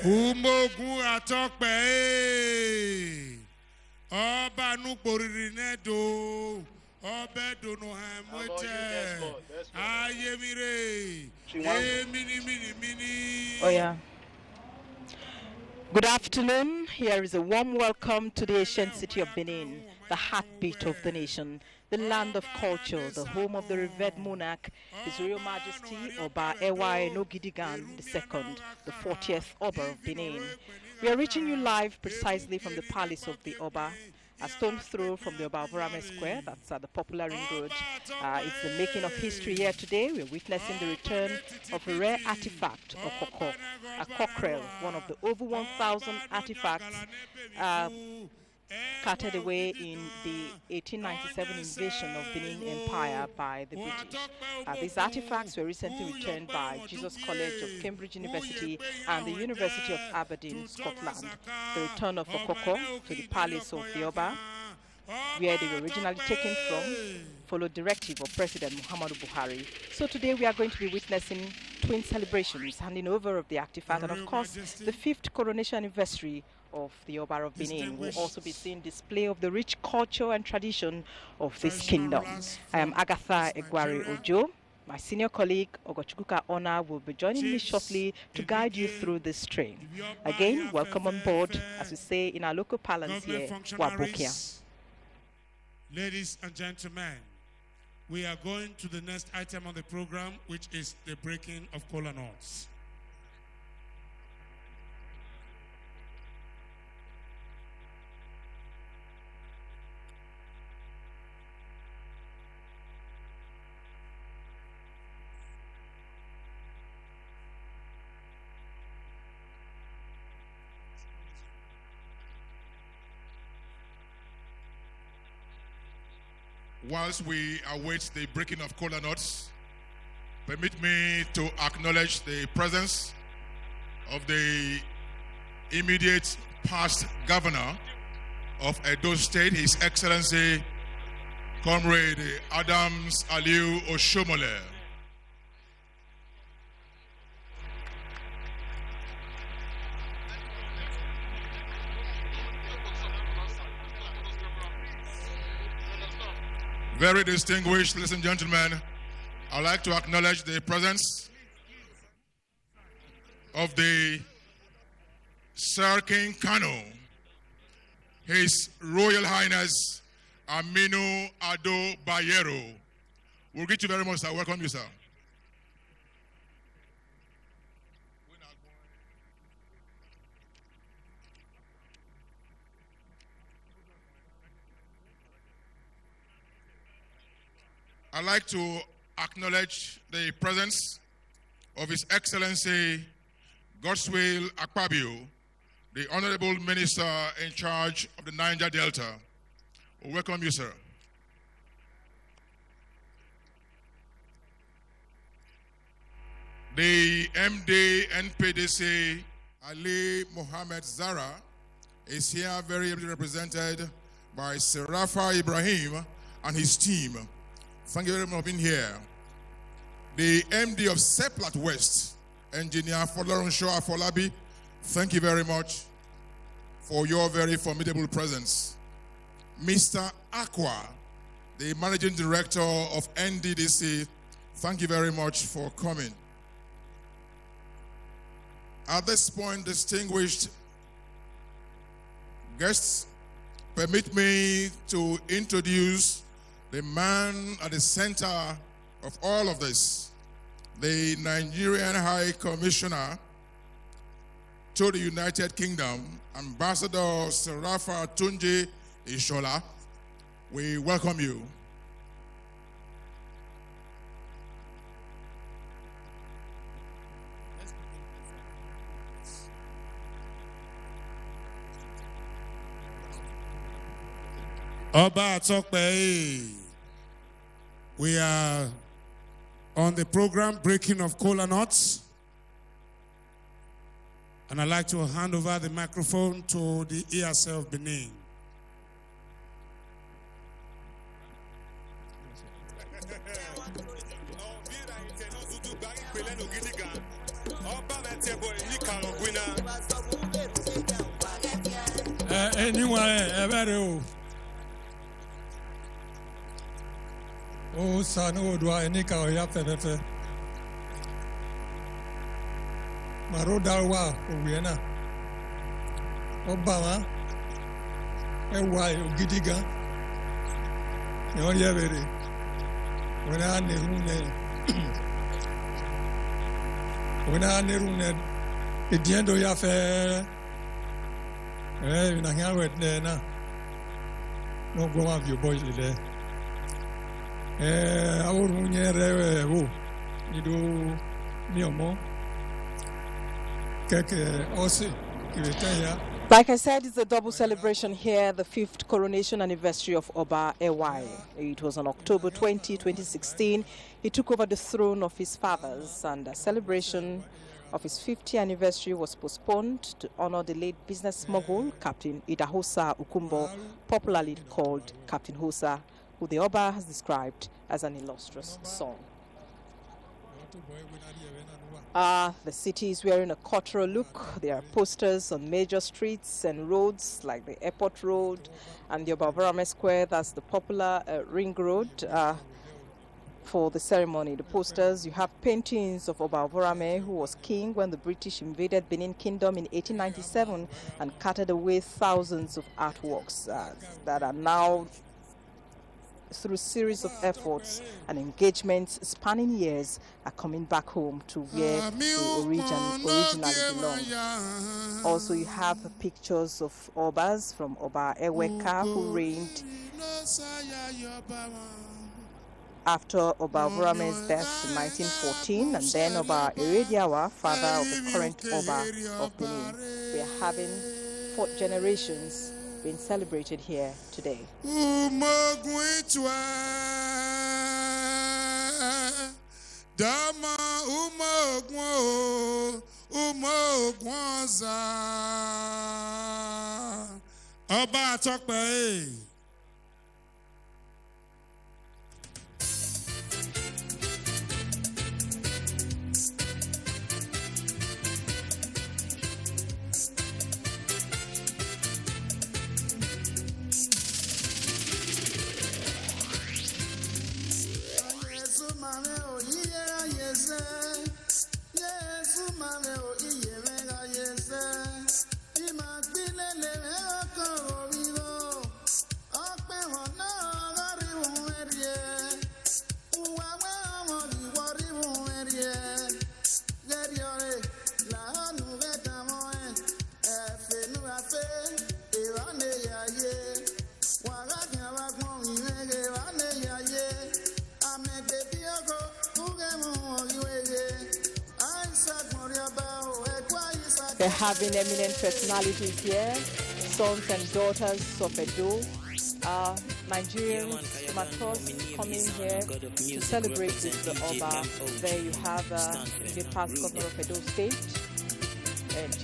Umogun atokpe Oba nuporirinedo Obedono hamwete Ayemire mini. Oh yeah. Good afternoon. Here is a warm welcome to the ancient city of Benin, the heartbeat of the nation, the land of culture, the home of the revered monarch, His Royal Majesty Oba Ewa Nogidigan II, the 40th Oba of Benin. We are reaching you live precisely from the palace of the Oba, a stone's throw from the Oba Aburame Square, that's at the popular Ring Road. It's the making of history here today. We're witnessing the return of a rare artifact, Okoko, a cockerel, one of the over 1,000 artifacts carted away in the 1897 invasion of Benin Empire by the British. These artifacts were recently returned by Jesus College of Cambridge University and the University of Aberdeen, Scotland. The return of Okoko to the palace of the Oba, where they were originally taken from, followed directive of President Muhammadu Buhari. So today we are going to be witnessing twin celebrations, handing over of the artifact, and of course the 5th coronation anniversary of the Oba of Benin. We'll also be seeing display of the rich culture and tradition of this kingdom. I am Agatha Egwari Ojo. My senior colleague, Ogochukuka Ona, will be joining me shortly to guide you through this train. Again, welcome on board, as we say in our local parlance here, Wabokia. Ladies and gentlemen, we are going to the next item on the program, which is the breaking of kola nuts. Whilst we await the breaking of kola nuts, permit me to acknowledge the presence of the immediate past governor of Edo State, His Excellency Comrade Adams Aliu Oshomole. Very distinguished, ladies and gentlemen, I'd like to acknowledge the presence of the Sir King Kano, His Royal Highness Aminu Ado Bayero. We'll greet you very much, sir. Welcome you, sir. I'd like to acknowledge the presence of His Excellency Godswill Akpabio, the Honorable Minister in charge of the Niger Delta. Welcome you, sir. The MD NPDC Ali Mohammed Zara is here very ably represented by Serafa Ibrahim and his team. Thank you very much for being here. The MD of Seplat West, Engineer Folarunsho Afolabi, thank you very much for your very formidable presence. Mr. Aqua, the Managing Director of NDDC, thank you very much for coming. At this point, distinguished guests, permit me to introduce the man at the center of all of this, the Nigerian High Commissioner to the United Kingdom, Ambassador Serafa Tunji Ishola. We welcome you. Oba Atokpe, we are on the program Breaking of Kola Nuts, and I'd like to hand over the microphone to the ESL of Benin. Anyway, oh, son, oh, do I need to have that? Marodawa, Uviana, Obama, and why Gidiga, no, yeah, very. When I knew the Diendo Yafe, I have it there now. No, go up your boys there. I would you do me more. Like I said, it's a double celebration here, the 5th coronation anniversary of Oba Ewai. It was on October 20, 2016. He took over the throne of his fathers, and the celebration of his 50th anniversary was postponed to honor the late business mogul, Captain Idahosa Ukumbo, popularly called Captain Hosa, who the Oba has described as an illustrious son. The city is wearing a cultural look. There are posters on major streets and roads like the Airport Road and the Obavorame Square. That's the popular ring road for the ceremony. The posters, you have paintings of Obavorame, who was king when the British invaded Benin Kingdom in 1897 and carted away thousands of artworks that are now, through a series of efforts and engagements spanning years, are coming back home to where they originally belonged. Also, you have pictures of Obas from Oba Eweka, who reigned after Oba Vurame's death in 1914, and then Oba Erediawa, father of the current Oba of Benin. We are having 4 generations being celebrated here today. Oba Atokpe. They're having eminent personalities here, sons and daughters of Edo, Nigerians, Matos coming here to celebrate with the Oba. There you have the past governor of Edo State,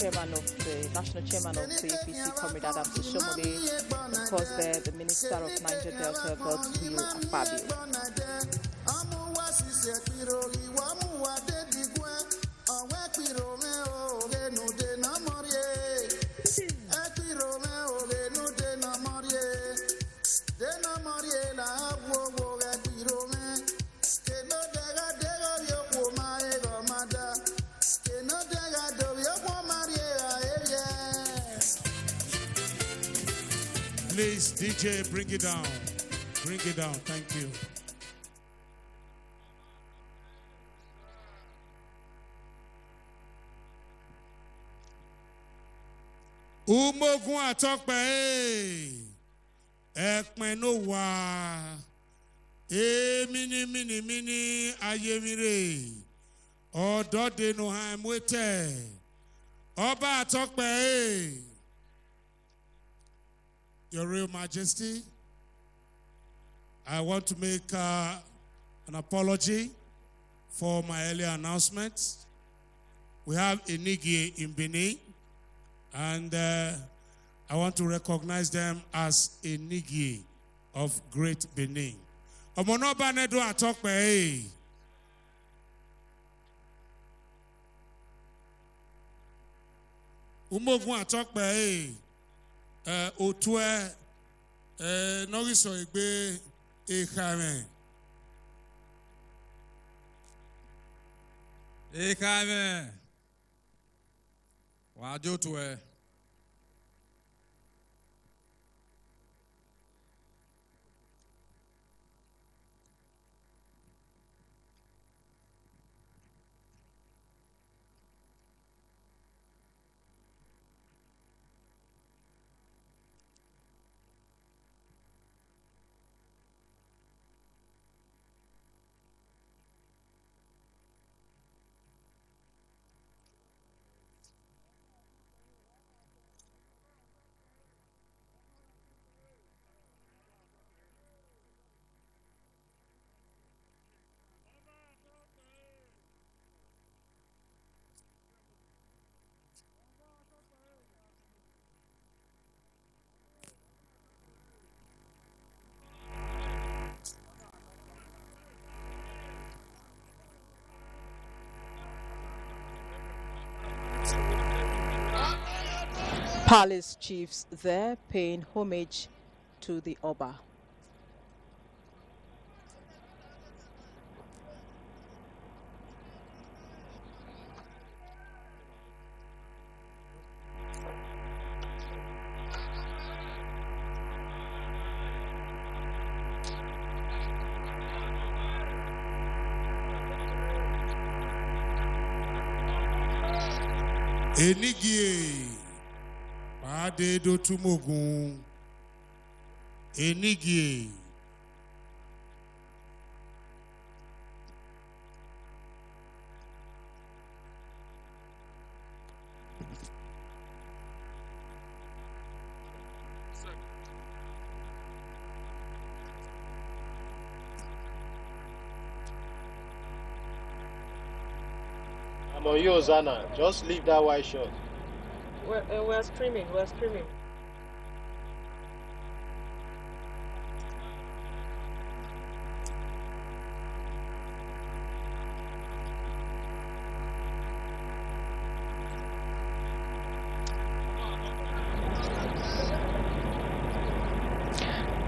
chairman of the national chairman of the APC, Comrade Adams Oshomole, of course there the minister of Niger Delta, Godswill Akpabio. Please, DJ, bring it down. Bring it down. Thank you. Umogun atokpe ekmenowa mini ayemire odode no hamwete Oba atokpe Your Royal Majesty, I want to make an apology for my earlier announcement. We have a Nigerian in Benin, and I want to recognize them as a Nigerian of Great Benin. Omonoba nedo atokpe. Umogun atokpe. Otue Noriso Egbe Ekame. Ekame. Wajotue. Palace chiefs there paying homage to the Oba. Enigie Pade do tumogun Enigie I'm on you, Zana. Just leave that white shot. We're streaming.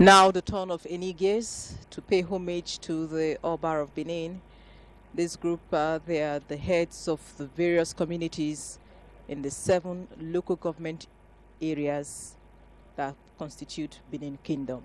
Now the turn of Enigies to pay homage to the Oba of Benin. This group, they are the heads of the various communities in the 7 local government areas that constitute Benin Kingdom.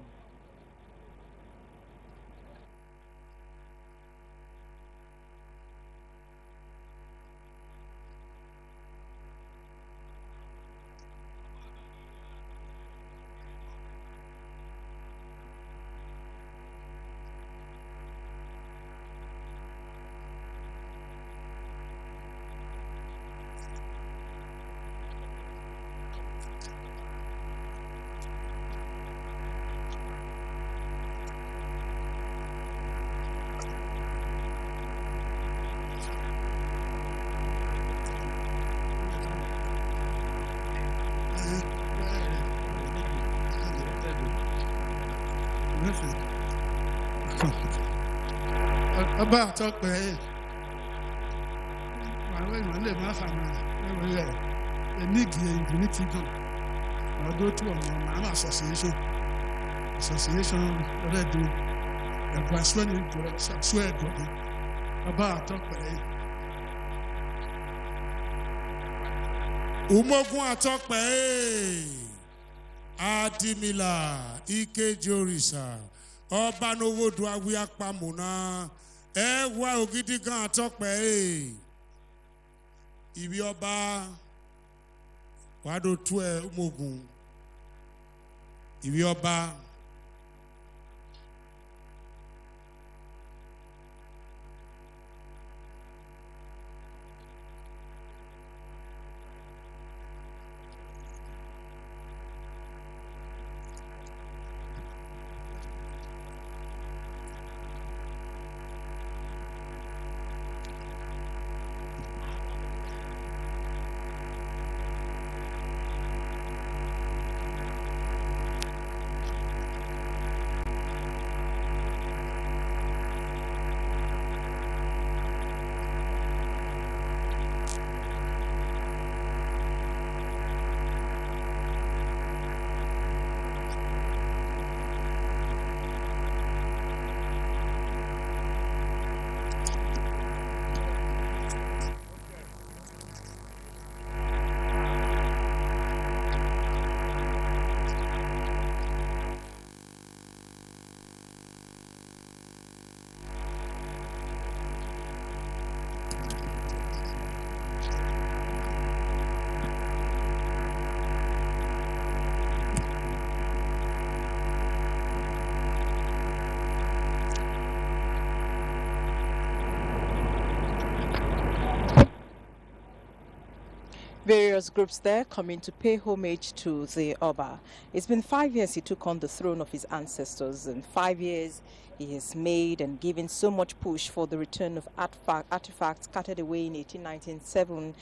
About talk by my live a Nigerian unity. I'll go to an association ready a grassland swear about talk by Umogun atokpe Adimila Ike Jorisa Oba nowo do awi apamona Ewa ogidi gan atokpe Ibi Oba Wado tue umogun. Iwi ọba. Various groups there coming to pay homage to the Oba. It's been 5 years he took on the throne of his ancestors, and 5 years he has made and given so much push for the return of artifacts carted away in 1897.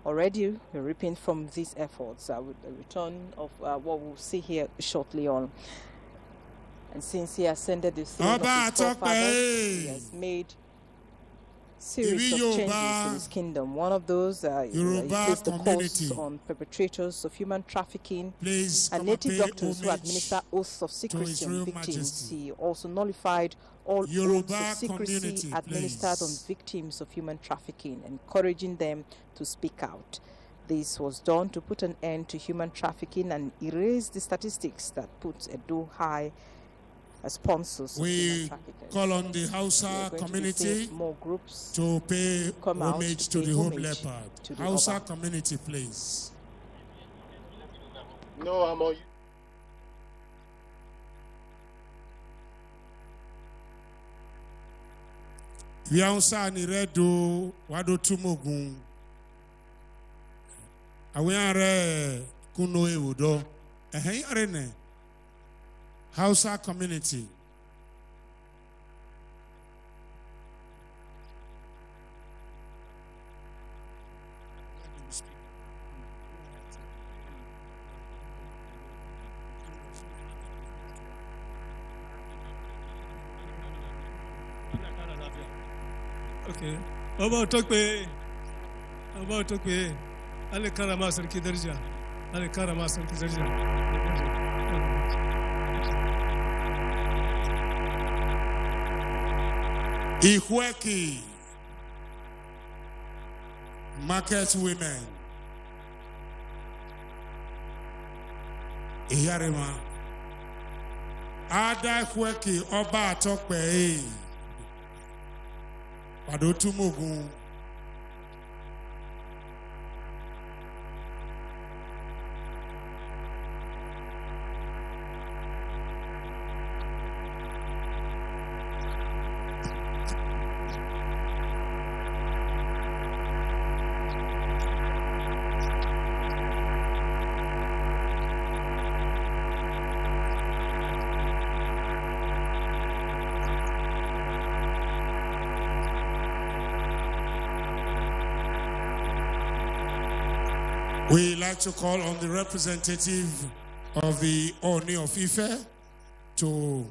Already we're reaping from these efforts, with the return of what we'll see here shortly on. And since he ascended the throne of his forefathers, he has made series of changes in his kingdom. One of those he placed the course on perpetrators of human trafficking and native doctors who administer oaths of secrecy on victims. He also nullified all oaths of secrecy administered on victims of human trafficking, encouraging them to speak out. This was done to put an end to human trafficking and erase the statistics that put Edo high as sponsors. We call on the Hausa community more groups to pay homage to the Hope Leopard. Hausa community, please. No, I'm all. We Hausa ni redo wado tumogun. Awe are kuno ewudo. Ehe arene. Hausa community. Okay. About Tokwe. Ale karama sarki darja. Ale karama sarki darja. Ihueki, market women, Iyarema, Ada Ihueki, Oba Atokpe, Padotumugun. We like to call on the representative of the Oni of Ife to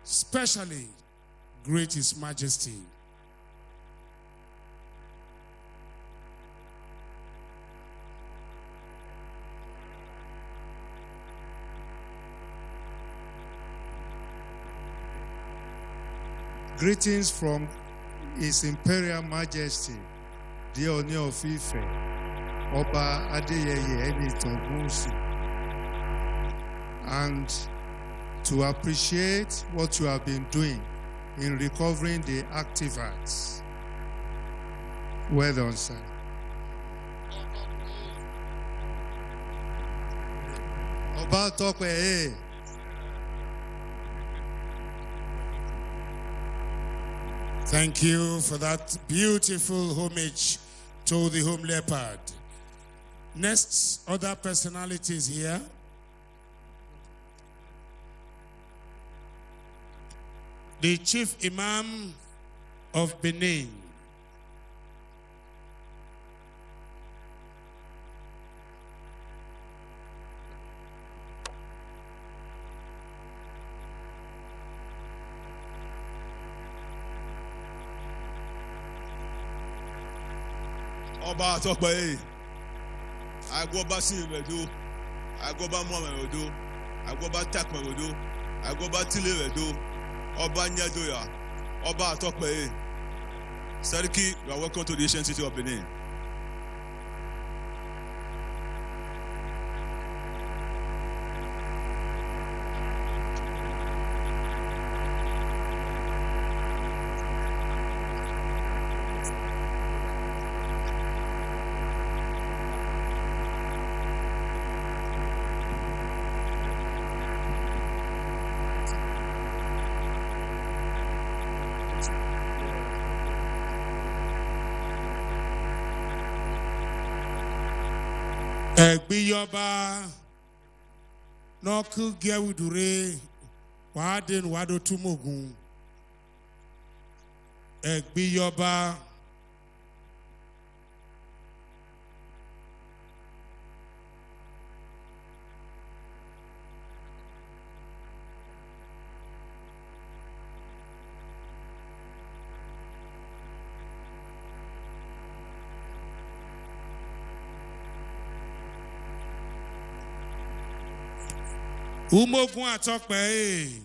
specially greet His Majesty. Greetings from His Imperial Majesty, the Oni of Ife, Oba Adeyeye Enitan, and to appreciate what you have been doing in recovering the artifacts. Well done, sir. Oba Tokwe. Thank you for that beautiful homage to the home leopard. Next, other personalities here. The Chief Imam of Benin. Oba Tokwe. I go back to Redo. I go back Mama Redo. I go back Takma Redo. I go back Tile Redo. Oba Nyadoya. Oba Tokwe. Sariki, you are welcome to the ancient city of Benin. Biyoba Noku Gewudure Waden Wado Tumogun Biyoba Umogun Atokpe.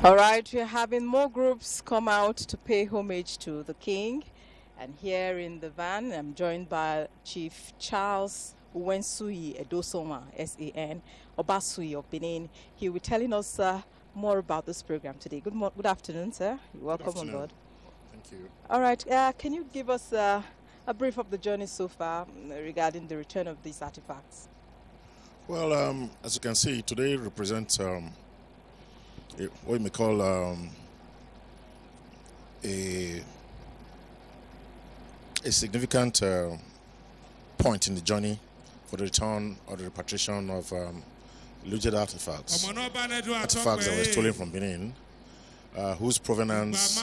All right, we're having more groups come out to pay homage to the king. And here in the van, I'm joined by Chief Charles Uwensui Edosoma, S.A.N., Obasui of Benin. He will be telling us more about this program today. Good afternoon, sir. You're welcome on board. Thank you. All right, can you give us a brief of the journey so far regarding the return of these artifacts? Well, as you can see, today represents what we may call a significant point in the journey for the return or the repatriation of looted artifacts. Artifacts that were stolen from Benin, whose provenance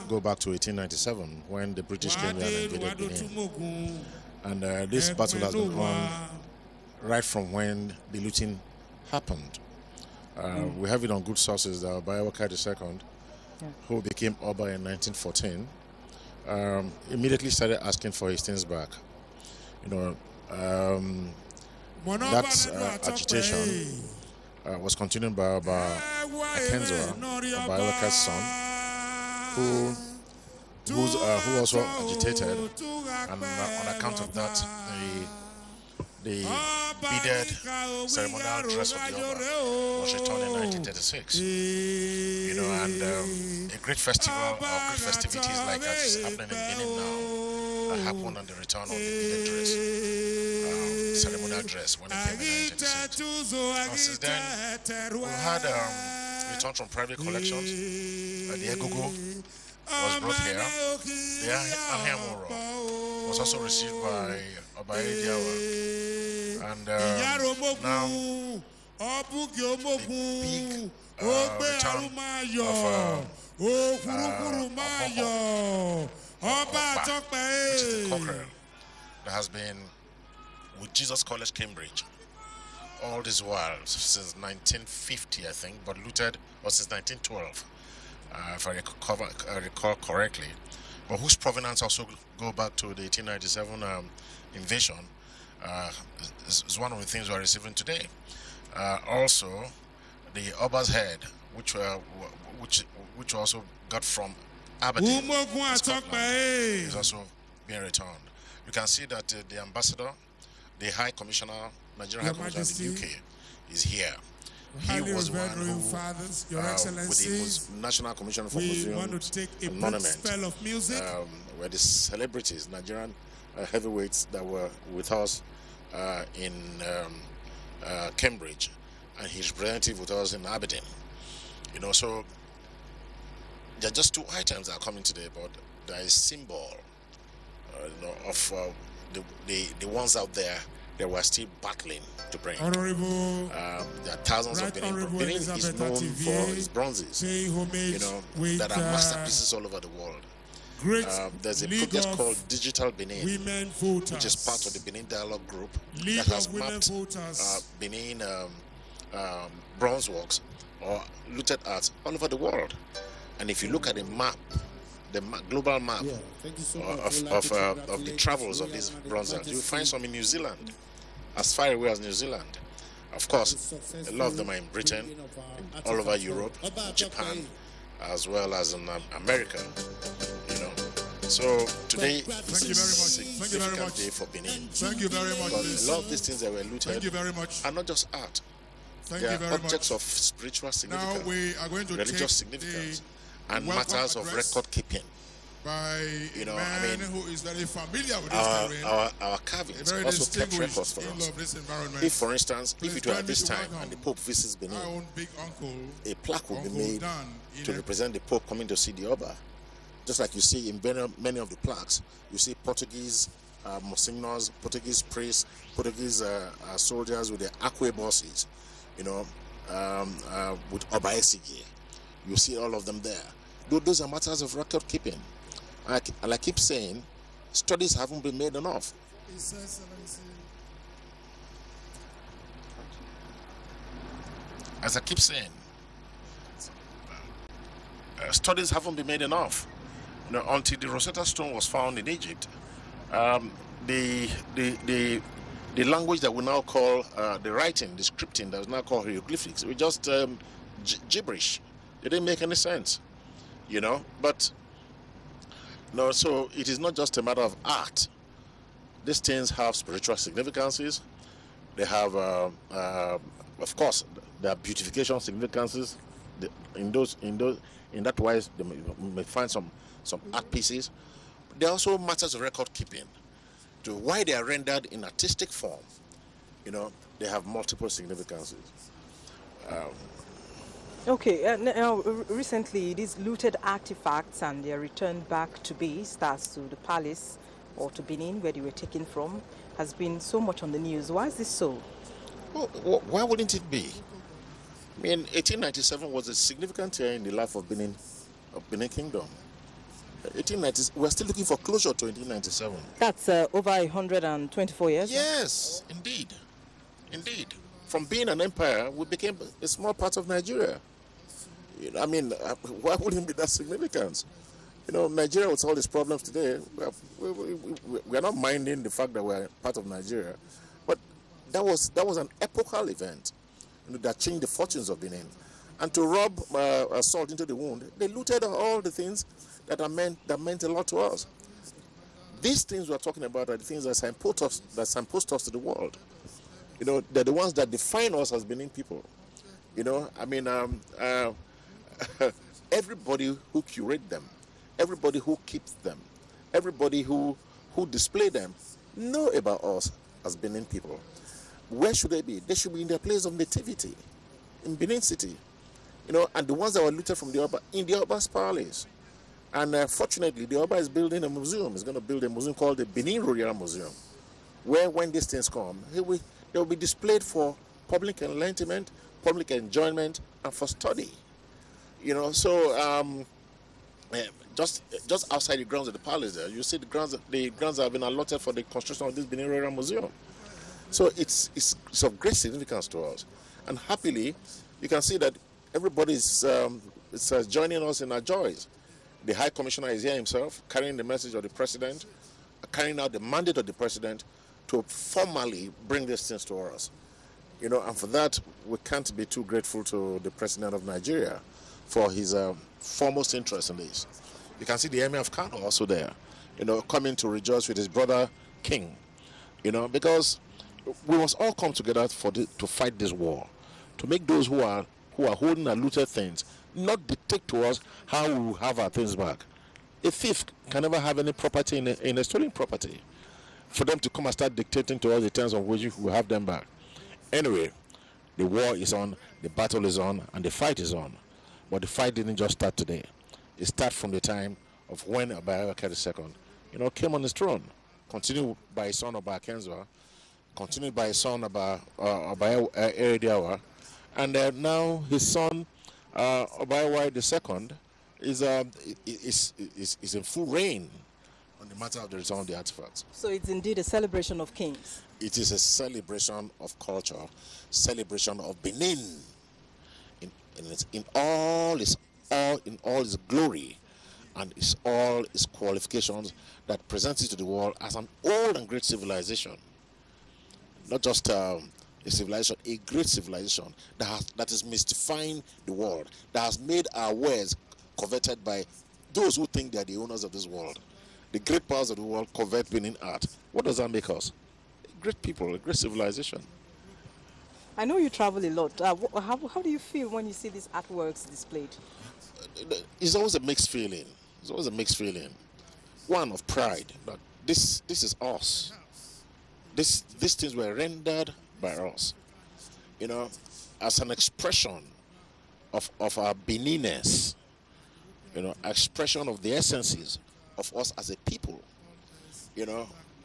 go back to 1897 when the British came here and invaded Benin. And this battle has been on right from when the looting happened. We have it on good sources that Bayawaka II, who became Oba in 1914, immediately started asking for his things back. You know, that agitation was continued by Akenzo, Bayawaka's son, who also agitated, and on account of that, the beaded ceremonial dress of the Oba was returned in 1936. You know, and a great festival or great festivities like that is happening in Benin now happened on the return of the beaded dress, ceremonial dress when it came in 1936. Now, since then, we've had return from private collections. The Egogo was brought here. The Ahiamoro was also received by Obaye Diawa. And now, a big return of which is the cockerel that has been with Jesus College, Cambridge, all this while, since 1950, I think, but looted, or since 1912, if I recall correctly, but whose provenance also go back to the 1897 invasion, is one of the things we are receiving today. Also, the Oba's head, which also got from Aberdeen, Scotland, is also being returned. You can see that the ambassador the High Commissioner, Nigerian High Commissioner in the UK, is here. He was the one who, fathers, Your with Excellencies, the National Commission for we Museum want to take a and brief Monument, spell of music. were the celebrities, Nigerian heavyweights that were with us in Cambridge, and his representative with us in Aberdeen. You know, so there are just two items that are coming today, but there is symbol, you know, of the ones out there that were still battling to bring. Honorable, there are thousands of Benin. Benin is known for his bronzes, you know, that are masterpieces all over the world. There's a project called Digital Benin, which is part of the Benin Dialogue Group that has mapped Benin bronze works or looted art all over the world. And if you look at the map, the global map of the travels of these bronzes, you'll find some in New Zealand, as far away as New Zealand. Of course, a lot of them are in Britain, all over Europe, Japan, as well as in America. You know, so today is a significant day for Benin. Thank you very much. Because a lot of these things that were looted are not just art; they are objects of spiritual significance, now we are going to religious significance, and matters of record keeping. By you know, a man I mean, who is very familiar with this terrain, our carvings very also kept records for us. of this environment. If, for instance, if it were at this time welcome and the Pope visits Benin, our own big uncle, a plaque would be Uncle made Dan, to represent the Pope coming to see the Oba. Just like you see in many of the plaques, you see Portuguese monsignors, Portuguese priests, Portuguese soldiers with their arquebuses, you know, with Oba Esigi. You see all of them there. Those are matters of record keeping. And I keep saying, studies haven't been made enough. As I keep saying, studies haven't been made enough. You know, until the Rosetta Stone was found in Egypt, the language that we now call the writing, the scripting that is now called hieroglyphics, we just gibberish. It didn't make any sense, you know. But no, so it is not just a matter of art. These things have spiritual significances. They have, of course, there are beautification significances. In that wise, they may find some art pieces. There are also matters of record keeping. To why they are rendered in artistic form, you know, they have multiple significances. Okay, now recently these looted artifacts and their return back to base, that's to the palace or to Benin where they were taken from, has been so much on the news. Why is this so? Well, why wouldn't it be? I mean, 1897 was a significant year in the life of Benin Kingdom. 1890, we're still looking for closure to 1897. That's over 124 years? Yes, indeed. Indeed. From being an empire, we became a small part of Nigeria. You know, I mean, why wouldn't it be that significant? You know, Nigeria with all its problems today, we're not minding the fact that we're part of Nigeria. But that was an epochal event, you know, that changed the fortunes of Benin. And to rub salt into the wound, they looted all the things that meant a lot to us. These things we're talking about are the things that signpost us to the world. You know, they're the ones that define us as Benin people. You know, I mean, everybody who curate them, everybody who keeps them, everybody who display them, know about us as Benin people. Where should they be? They should be in their place of nativity, in Benin City. You know, and the ones that were looted from the Oba, in the Oba's palace. And fortunately, the Oba is building a museum. He's going to build a museum called the Benin Royal Museum, where when these things come, they will be displayed for public enlightenment, public enjoyment, and for study. You know, so just outside the grounds of the palace there, you see the grounds that have been allotted for the construction of this Benin Royal Museum. So it's of great significance to us. And happily, you can see that everybody is joining us in our joys. The High Commissioner is here himself, carrying the message of the President, carrying out the mandate of the President to formally bring these things to us. You know, and for that, we can't be too grateful to the President of Nigeria for his foremost interest in this. You can see the Emir of Kano also there, you know, coming to rejoice with his brother King, you know, because we must all come together to fight this war, to make those who are holding our looted things not dictate to us how we will have our things back. A thief can never have any property in a stolen property. For them to come and start dictating to us the terms of which we will have them back. Anyway, the war is on, the battle is on, and the fight is on. But the fight didn't just start today. It started from the time of when Abuja II, came on his throne, continued by his son Oba Kenzwa, continued by his son Oba Erediawa, and now his son Oba II is in full reign on the matter of the return of the artifacts. So it's indeed a celebration of kings. It is a celebration of culture, celebration of Benin in all its glory and all its qualifications that presents it to the world as an old and great civilization. Not just a civilization, a great civilization that is mystifying the world, that has made our wares coveted by those who think they are the owners of this world. The great powers of the world covet Benin art. What does that make us? Great people, a great civilization. I know you travel a lot. How do you feel when you see these artworks displayed? It's always a mixed feeling. It's always a mixed feeling. One of pride that this is us. These things were rendered by us, as an expression of our Beninness, expression of the essences of us as a people,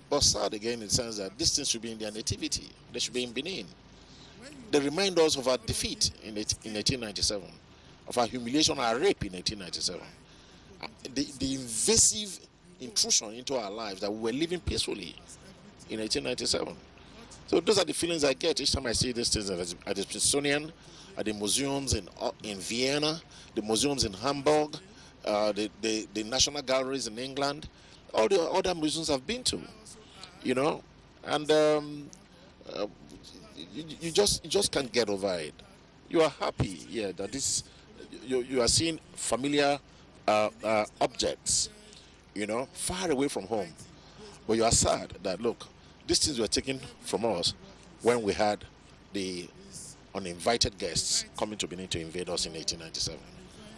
But sad again in the sense that these things should be in their nativity. They should be in Benin. They remind us of our defeat in 1897, of our humiliation, our rape in 1897, the invasive intrusion into our lives that we were living peacefully in 1897. So those are the feelings I get each time I see these things at the Smithsonian, at the museums in Vienna, the museums in Hamburg, the national galleries in England, all the other museums I've been to, and you just can't get over it. You are happy, that this you are seeing familiar objects, far away from home, but you are sad that look, these things were taken from us when we had the uninvited guests coming to Benin to invade us in 1897.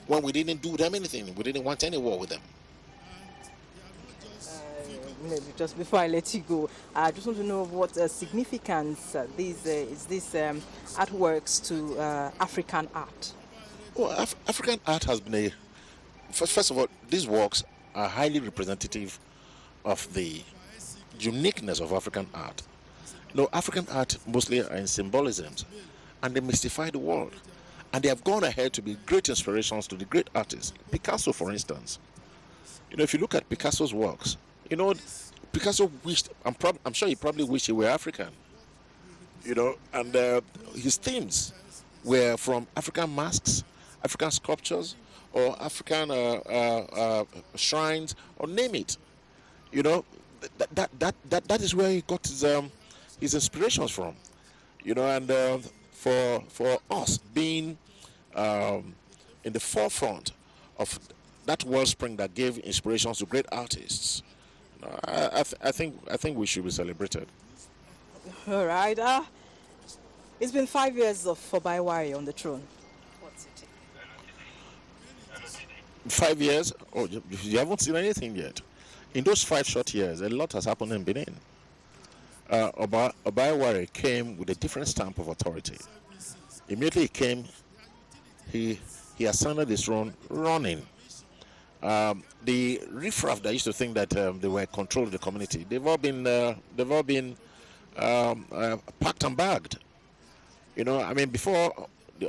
When we didn't do them anything, we didn't want any war with them. Maybe just before I let you go, I just want to know what significance is this artworks to African art. Well, African art has been first of all, these works are highly representative of the uniqueness of African art. African art mostly are in symbolisms, and they mystify the world. And they have gone ahead to be great inspirations to the great artists. Picasso, for instance. If you look at Picasso's works, Picasso wished, I'm sure he probably wished he were African, and his themes were from African masks, African sculptures, or African shrines, or name it. That is where he got his inspirations from, and for us being in the forefront of that wellspring that gave inspirations to great artists, I think we should be celebrated. All right. It's been 5 years of Oba on the throne. What's it? 5 years? Oh, you haven't seen anything yet. In those 5 short years, a lot has happened in Benin. Oba came with a different stamp of authority. Immediately he came, he ascended his throne running. The riffraff that used to think that they were controlling the community, they've all been packed and bagged. Before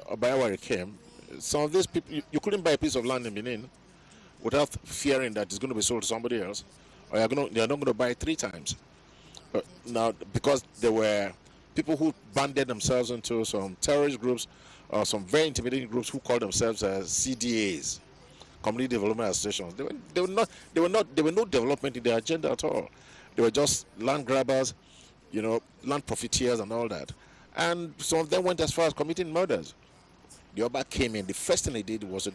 Oba came, some of these people, you couldn't buy a piece of land in Benin without fearing that it's going to be sold to somebody else, or you're not going to buy it 3 times. Now, because there were people who banded themselves into some terrorist groups or some very intimidating groups who called themselves CDAs, Community Development Associations. They were no development in their agenda at all. They were just land grabbers, land profiteers and all that. And some of them went as far as committing murders. The Oba came in. The first thing he did was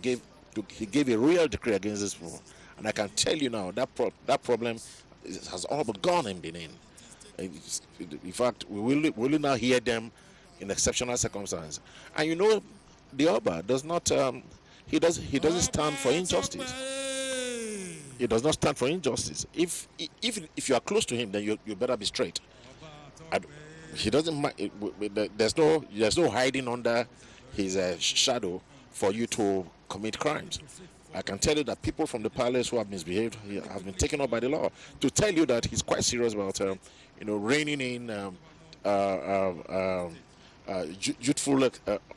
he gave a royal decree against this people. And I can tell you now that problem has all but gone in Benin. In fact, we will now hear them in exceptional circumstances. And you know, the Oba does not, he doesn't stand for injustice. He does not stand for injustice. If you are close to him, then you better be straight. He doesn't. There's no hiding under his shadow for you to commit crimes. I can tell you that people from the palace who have misbehaved have been taken up by the law. To tell you that he's quite serious about, reining in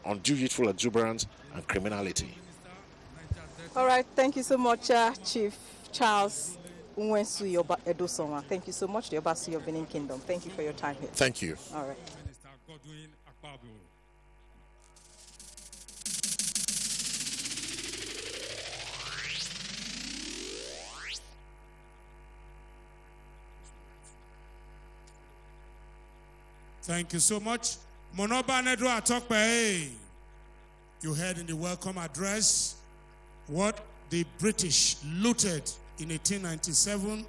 undue youthful exuberance and criminality. All right, thank you so much, Chief Charles Nwensu Yoba Edosonwa. Thank you so much, the Obasi of Benin Kingdom. Thank you for your time here. Thank you. All right. Thank you so much. Monoba Nedro Atokpe. You heard in the welcome address what the British looted in 1897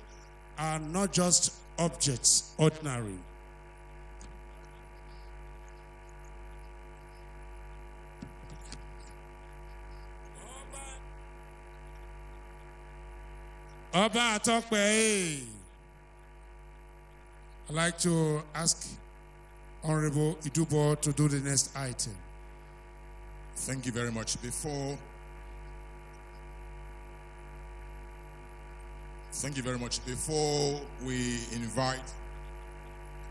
are not just objects, ordinary. Oba Atokpe. I'd like to ask Honorable Idubo to do the next item. Thank you very much. Before we invite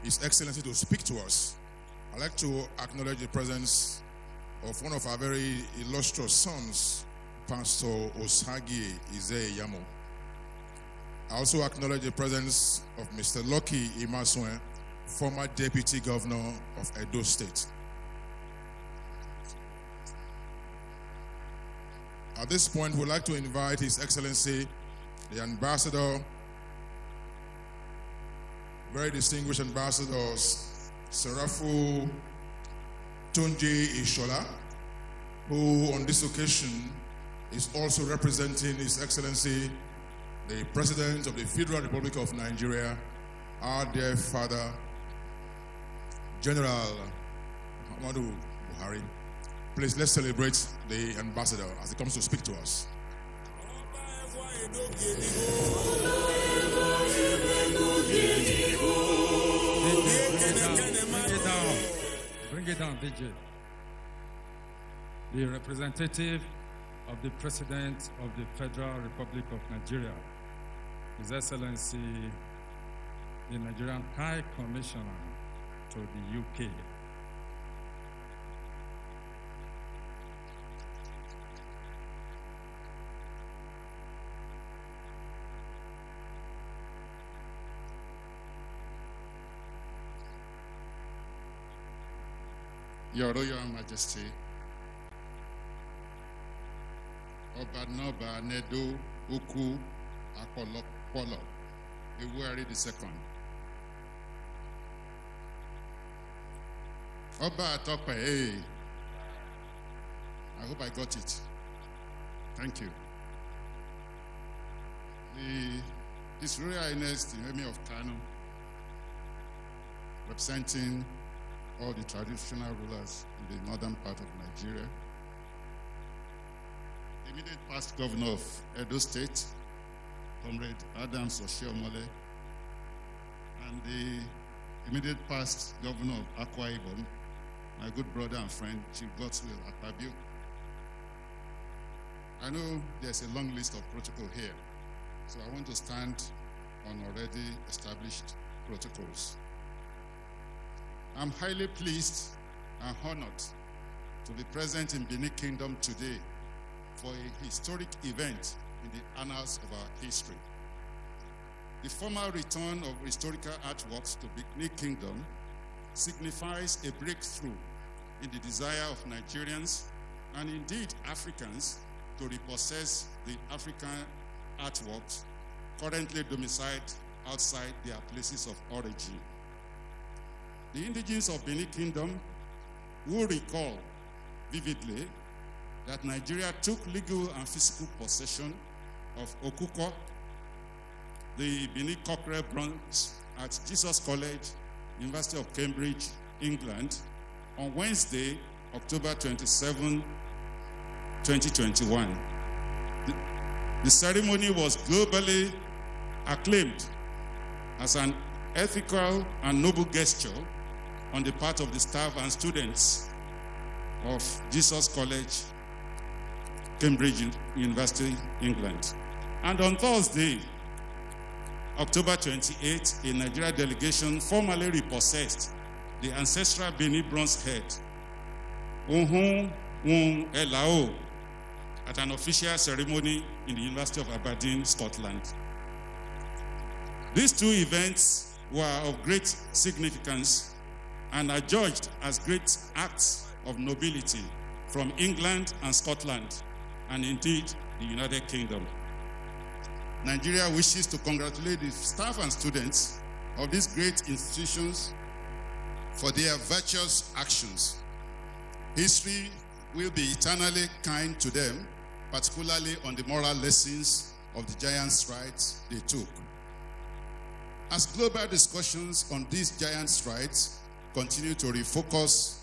His Excellency to speak to us, I'd like to acknowledge the presence of one of our very illustrious sons, Pastor Osagi Ize Yamo. I also acknowledge the presence of Mr. Lucky Imasuen, former Deputy Governor of Edo State. At this point, we'd like to invite His Excellency, the Ambassador, very distinguished Ambassadors, Serafu Tunji Ishola, who on this occasion is also representing His Excellency, the President of the Federal Republic of Nigeria, our dear father, General Muhammadu Buhari. Please, let's celebrate the ambassador as he comes to speak to us. Bring it down, DJ. The representative of the President of the Federal Republic of Nigeria, His Excellency, the Nigerian High Commissioner to the UK. Your Royal Majesty, Obanoba Nedo Uku Akolo Iwari II. Oba Atokpe, I hope I got it. Thank you. His Royal Highness, the Emir of Kano, representing all the traditional rulers in the northern part of Nigeria, the immediate past governor of Edo State, Comrade Adams Oshiomole, and the immediate past governor of Akwa Ibom, my good brother and friend, Chief Godswill Akpabio. I know there's a long list of protocol here, so I want to stand on already established protocols. I'm highly pleased and honored to be present in Benin Kingdom today for a historic event in the annals of our history. The formal return of historical artworks to Benin Kingdom signifies a breakthrough in the desire of Nigerians and indeed Africans to repossess the African artworks currently domiciled outside their places of origin. The indigenes of Benin Kingdom will recall vividly that Nigeria took legal and physical possession of Okuko, the Benin cockerel bronze at Jesus College, University of Cambridge, England, on Wednesday, October 27, 2021. The ceremony was globally acclaimed as an ethical and noble gesture on the part of the staff and students of Jesus College, Cambridge University, England. And on Thursday, October 28, a Nigeria delegation formally repossessed the ancestral Benin bronze head, Ohun Wun Elao, at an official ceremony in the University of Aberdeen, Scotland. These two events were of great significance and are judged as great acts of nobility from England and Scotland, and indeed the United Kingdom. Nigeria wishes to congratulate the staff and students of these great institutions for their virtuous actions. History will be eternally kind to them, particularly on the moral lessons of the giant strides they took. As global discussions on these giant strides continue to refocus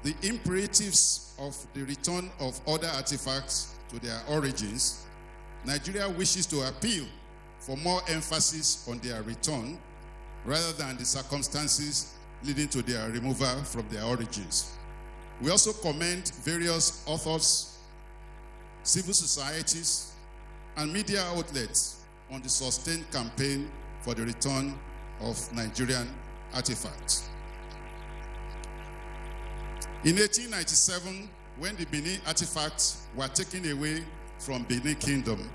the imperatives of the return of other artifacts to their origins, Nigeria wishes to appeal for more emphasis on their return rather than the circumstances leading to their removal from their origins. We also commend various authors, civil societies, and media outlets on the sustained campaign for the return of Nigerian artifacts. In 1897, when the Benin artifacts were taken away from Benin Kingdom,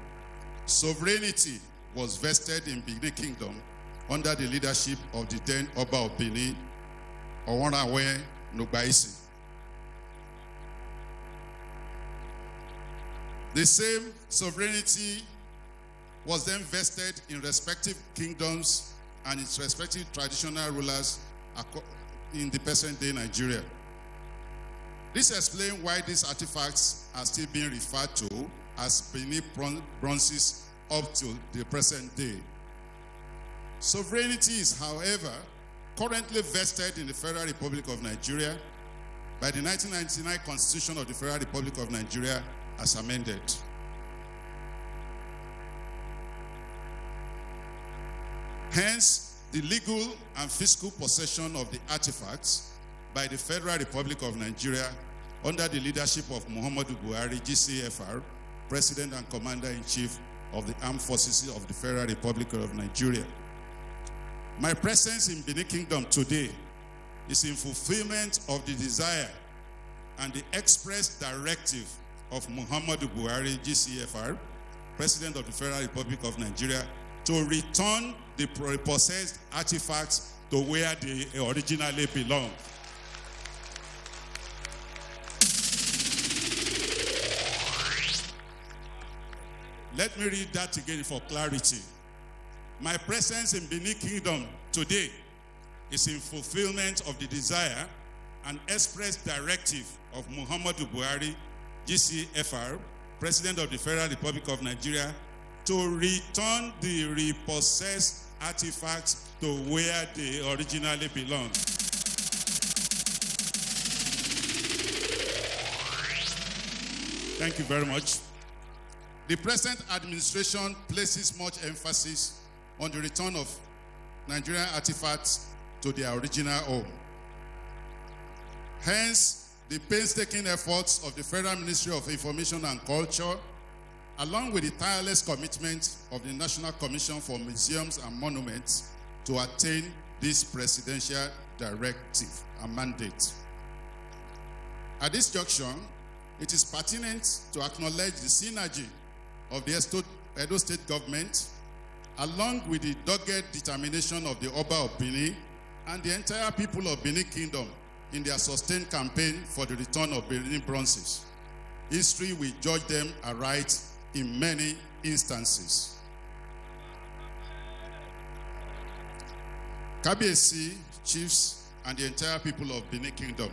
sovereignty was vested in Benin Kingdom under the leadership of the then Oba of Benin, Oworawe Nogbaisi. The same sovereignty was then vested in respective kingdoms and its respective traditional rulers in the present-day Nigeria. This explains why these artifacts are still being referred to as Benin bronzes up to the present day. Sovereignty is, however, currently vested in the Federal Republic of Nigeria by the 1999 Constitution of the Federal Republic of Nigeria as amended. Hence, the legal and fiscal possession of the artifacts by the Federal Republic of Nigeria under the leadership of Muhammadu Buhari, GCFR, President and Commander-in-Chief of the Armed Forces of the Federal Republic of Nigeria. My presence in Benin Kingdom today is in fulfillment of the desire and the express directive of Muhammadu Buhari, GCFR, President of the Federal Republic of Nigeria, to return the repossessed artifacts to where they originally belong. Let me read that again for clarity. My presence in Benin Kingdom today is in fulfillment of the desire and express directive of Muhammadu Buhari, GCFR, President of the Federal Republic of Nigeria, to return the repossessed artifacts to where they originally belong. Thank you very much. The present administration places much emphasis on the return of Nigerian artifacts to their original home. Hence, the painstaking efforts of the Federal Ministry of Information and Culture, along with the tireless commitment of the National Commission for Museums and Monuments to attain this presidential directive and mandate. At this junction, it is pertinent to acknowledge the synergy of the Edo State government, along with the dogged determination of the Oba of Benin and the entire people of Benin Kingdom in their sustained campaign for the return of Benin bronzes. History will judge them aright in many instances. Kabiyesi, chiefs, and the entire people of Benin Kingdom,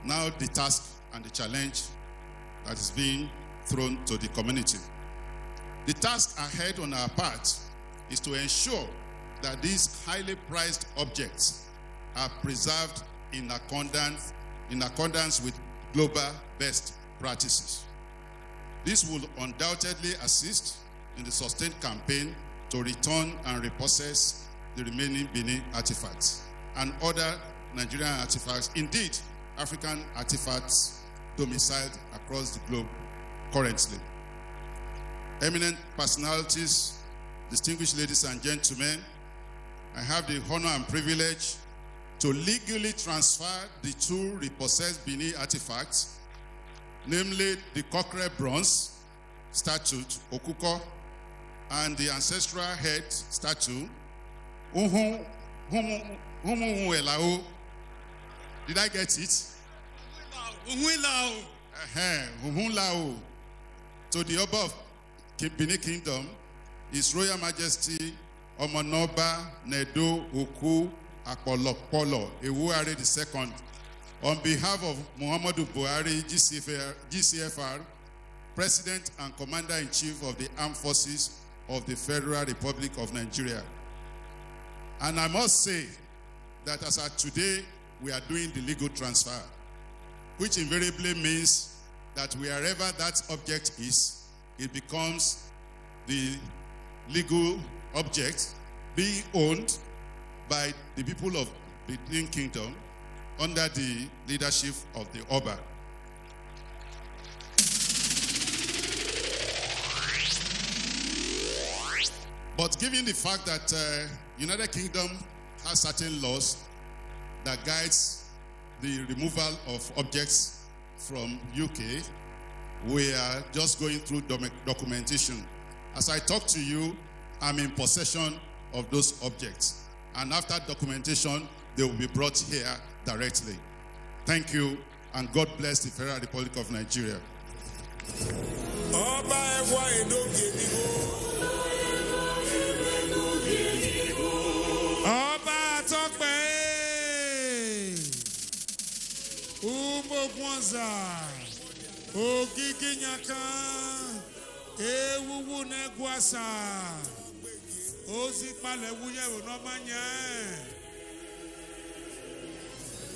now the task and the challenge that is being thrown to the community. The task ahead on our part is to ensure that these highly prized objects are preserved in accordance with global best practices. This will undoubtedly assist in the sustained campaign to return and repossess the remaining Benin artifacts and other Nigerian artifacts, indeed African artifacts domiciled across the globe currently. Eminent personalities, distinguished ladies and gentlemen, I have the honor and privilege to legally transfer the two repossessed Benin artifacts, namely the Cockrell bronze statue, Okuko, and the ancestral head statue, Did I get it? To the Oba of Benin Kingdom, His Royal Majesty Omonoba Nedo Oku Akpolokpolo Ewuare II, on behalf of Muhammadu Buhari, GCFR, President and Commander-in-Chief of the Armed Forces of the Federal Republic of Nigeria. And I must say that as of today, we are doing the legal transfer, which invariably means that wherever that object is, it becomes the legal object being owned by the people of the Benin Kingdom under the leadership of the Oba. But given the fact that United Kingdom has certain laws that guides the removal of objects from UK, we are just going through documentation. As I talk to you, I'm in possession of those objects. And after documentation, they will be brought here directly. Thank you, and God bless the Federal Republic of Nigeria.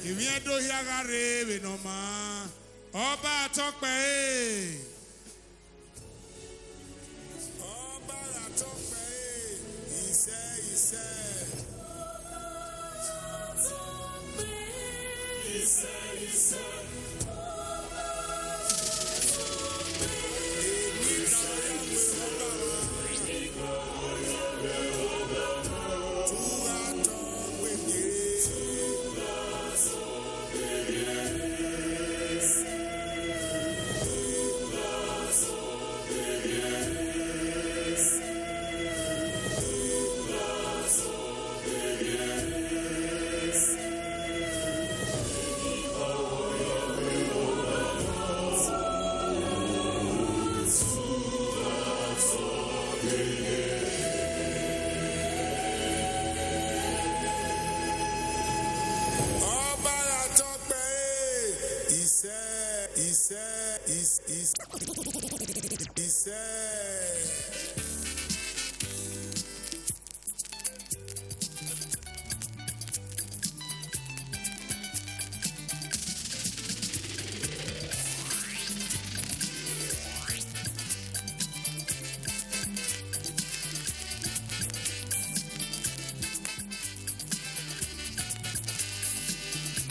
Ìwíẹ́dó yágare wìnàmá ọba àtọ́pẹ́ ọba àtọ́pẹ́ ìṣẹ́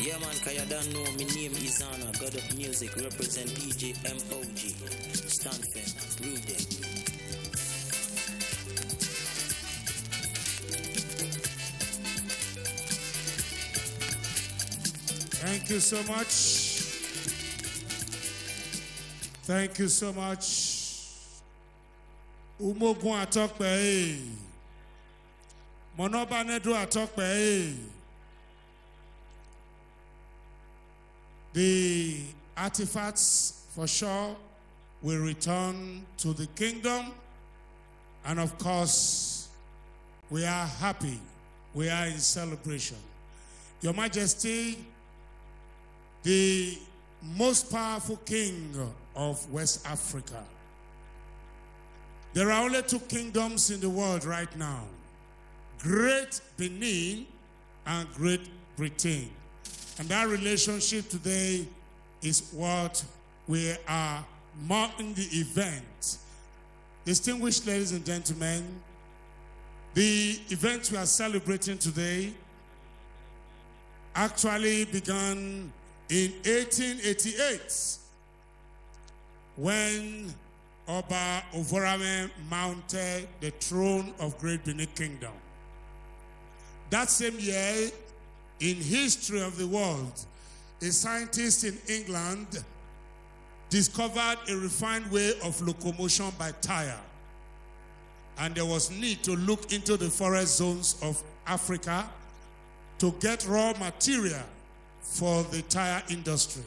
Yeah man, cause you don't know, my name is Anna, God of Music, represent DJ MOG, Stanford, Rude. Thank you so much. Thank you so much. Umogun atokpe. Monoba nedu atokpe. The artifacts, for sure, will return to the kingdom. And of course, we are happy. We are in celebration. Your Majesty, the most powerful king of West Africa. There are only two kingdoms in the world right now, Great Benin and Great Britain. And that relationship today is what we are marking the event. Distinguished ladies and gentlemen, the event we are celebrating today actually began in 1888 when Oba Ovorame mounted the throne of Great Benin Kingdom. That same year, in history of the world, a scientist in England discovered a refined way of locomotion by tire. And there was need to look into the forest zones of Africa to get raw material for the tire industry.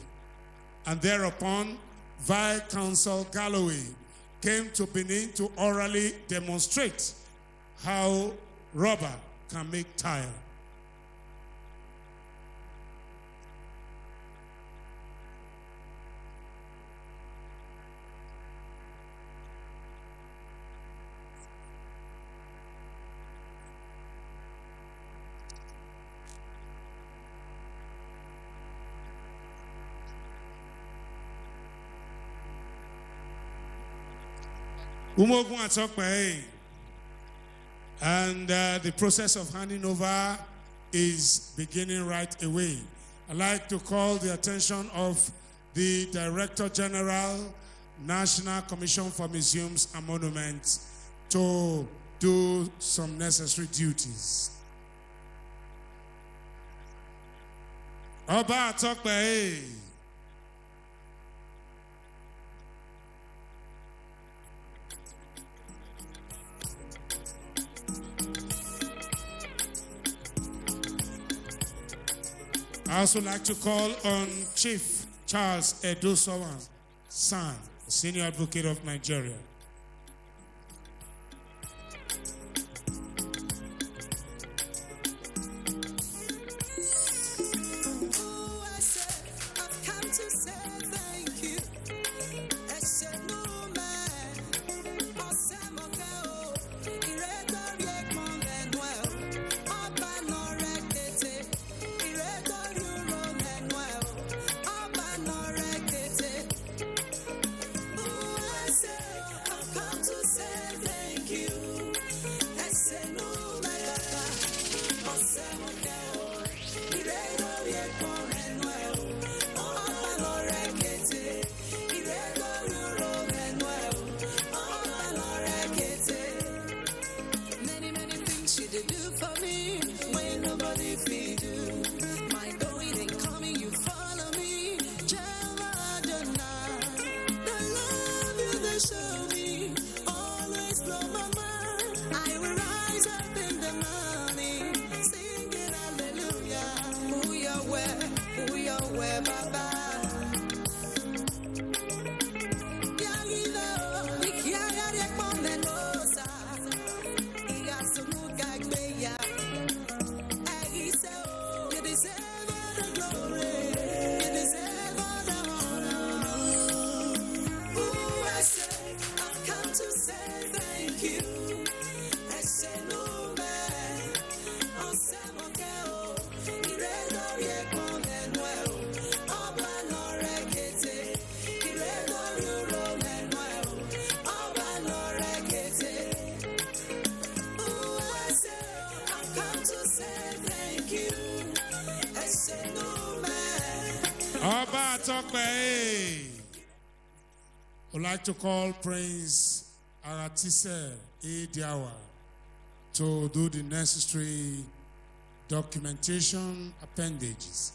And thereupon, Vice-Consul Galloway came to Benin to orally demonstrate how rubber can make tire. Umogun Atokpe, and the process of handing over is beginning right away. I'd like to call the attention of the Director General, National Commission for Museums and Monuments, to do some necessary duties. Oba Atokpe. I also like to call on Chief Charles Edosowan San, Senior Advocate of Nigeria. Oba Atokpe. I'd like to call Prince Aratise Ediawa to do the necessary documentation appendages.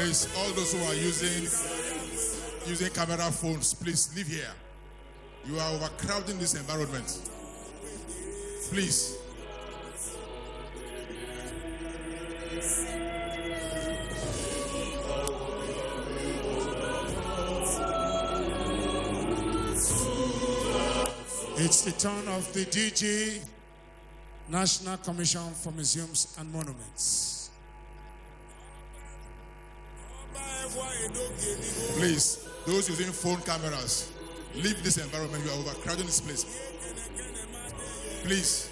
Please, all those who are using camera phones, please leave here. You are overcrowding this environment. Please. It's the turn of the DG, National Commission for Museums and Monuments. Please, those using phone cameras, leave this environment. You are overcrowding this place. Please.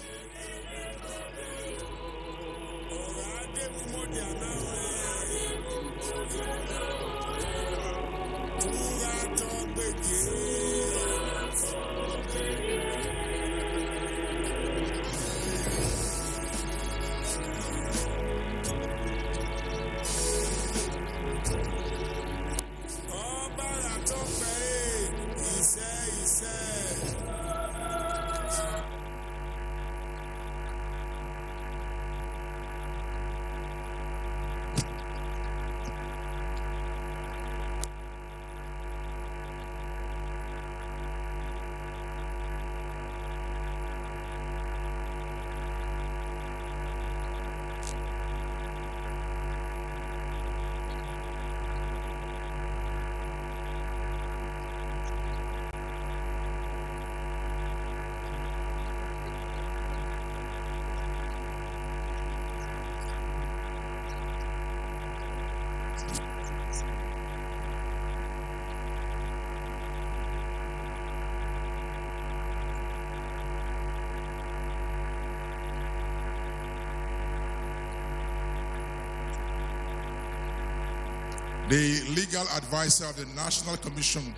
The legal advisor of the National Commission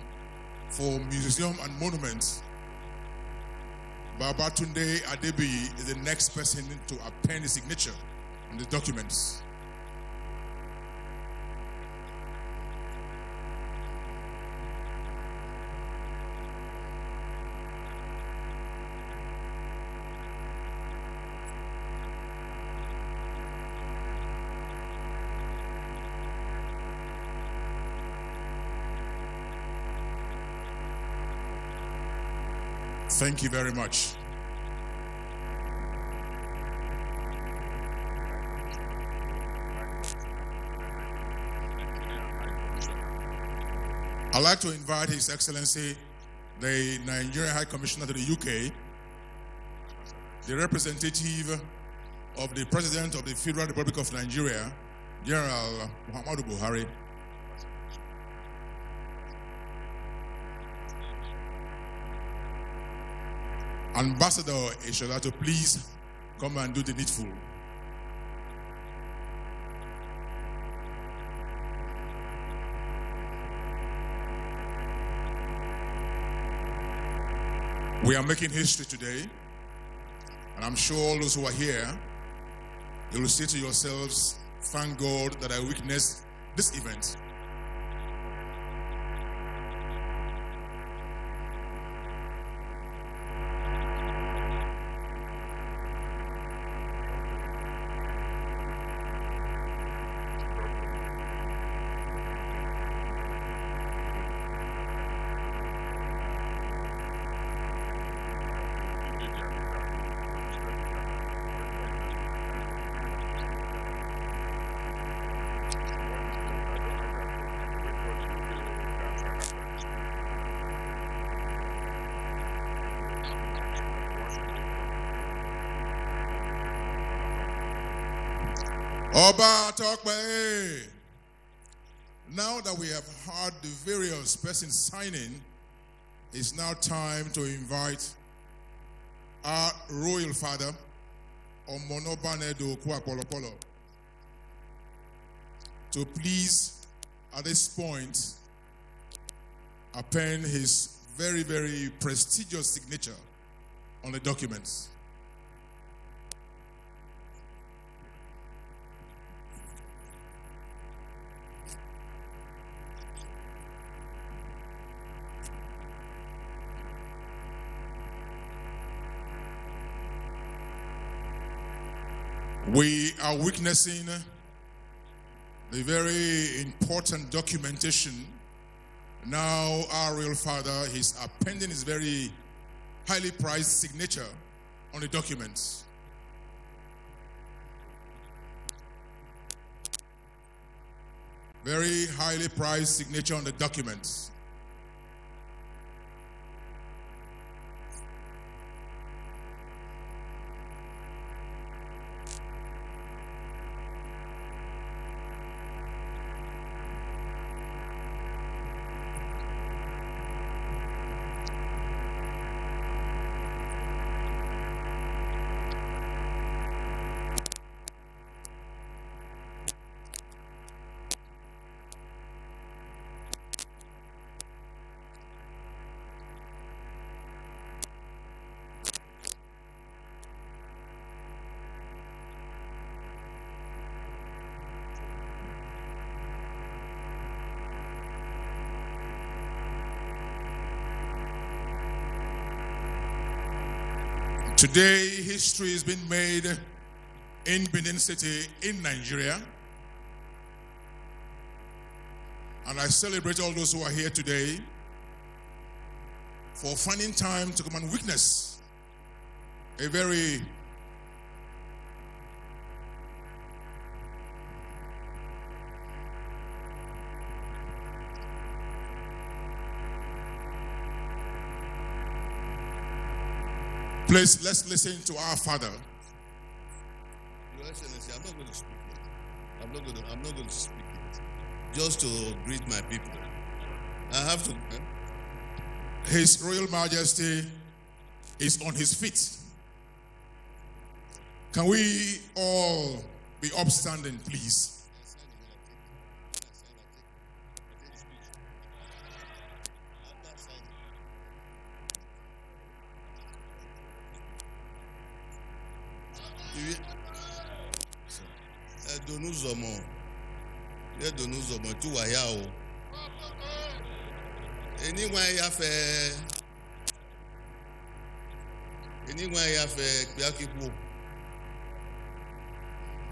for Museum and Monuments, Babatunde Adebi, is the next person to append his signature on the documents. Thank you very much. I'd like to invite His Excellency, the Nigerian High Commissioner to the UK, the representative of the President of the Federal Republic of Nigeria, General Muhammadu Buhari, Ambassador Eshola, to please come and do the needful. We are making history today, and I'm sure all those who are here, you will say to yourselves, thank God that I witnessed this event. Oba Tokwe. Now that we have heard the various persons signing, it's now time to invite our royal father, Omonobanedo Kwapolopolo, to please, at this point, append his very, very prestigious signature on the documents. We are witnessing the very important documentation. Now our real father is appending his very highly prized signature on the documents. Very highly prized signature on the documents. Today, history has been made in Benin City, in Nigeria. And I celebrate all those who are here today for finding time to come and witness a very Please, let's listen to our father. Your Excellency, I'm not going to speak yet. I'm not going to speak yet. Just to greet my people. I have to. His Royal Majesty is on his feet. Can we all be upstanding, please? Nous sommes tout wayao. Anyway, ya fait Piakipo.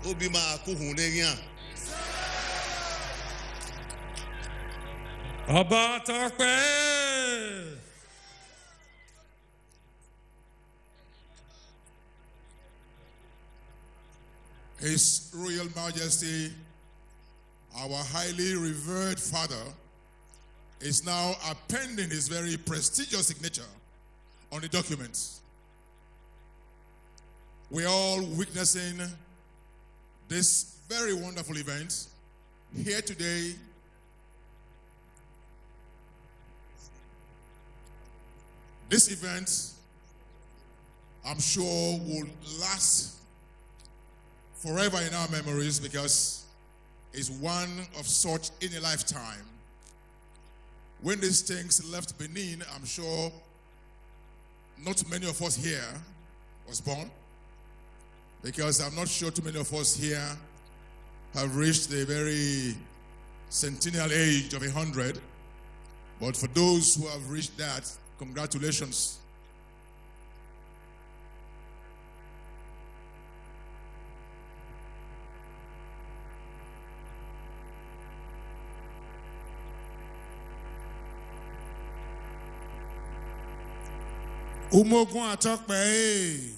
Obima Kuhuneria. Abatokpe. His Royal Majesty, our highly revered father, is now appending his very prestigious signature on the documents. We're all witnessing this very wonderful event here today. This event, I'm sure, will last forever in our memories because it's one of such in a lifetime. When these things left Benin, I'm sure not many of us here was born, because I'm not sure too many of us here have reached the very centennial age of 100. But for those who have reached that, congratulations. Umogun Atokpe.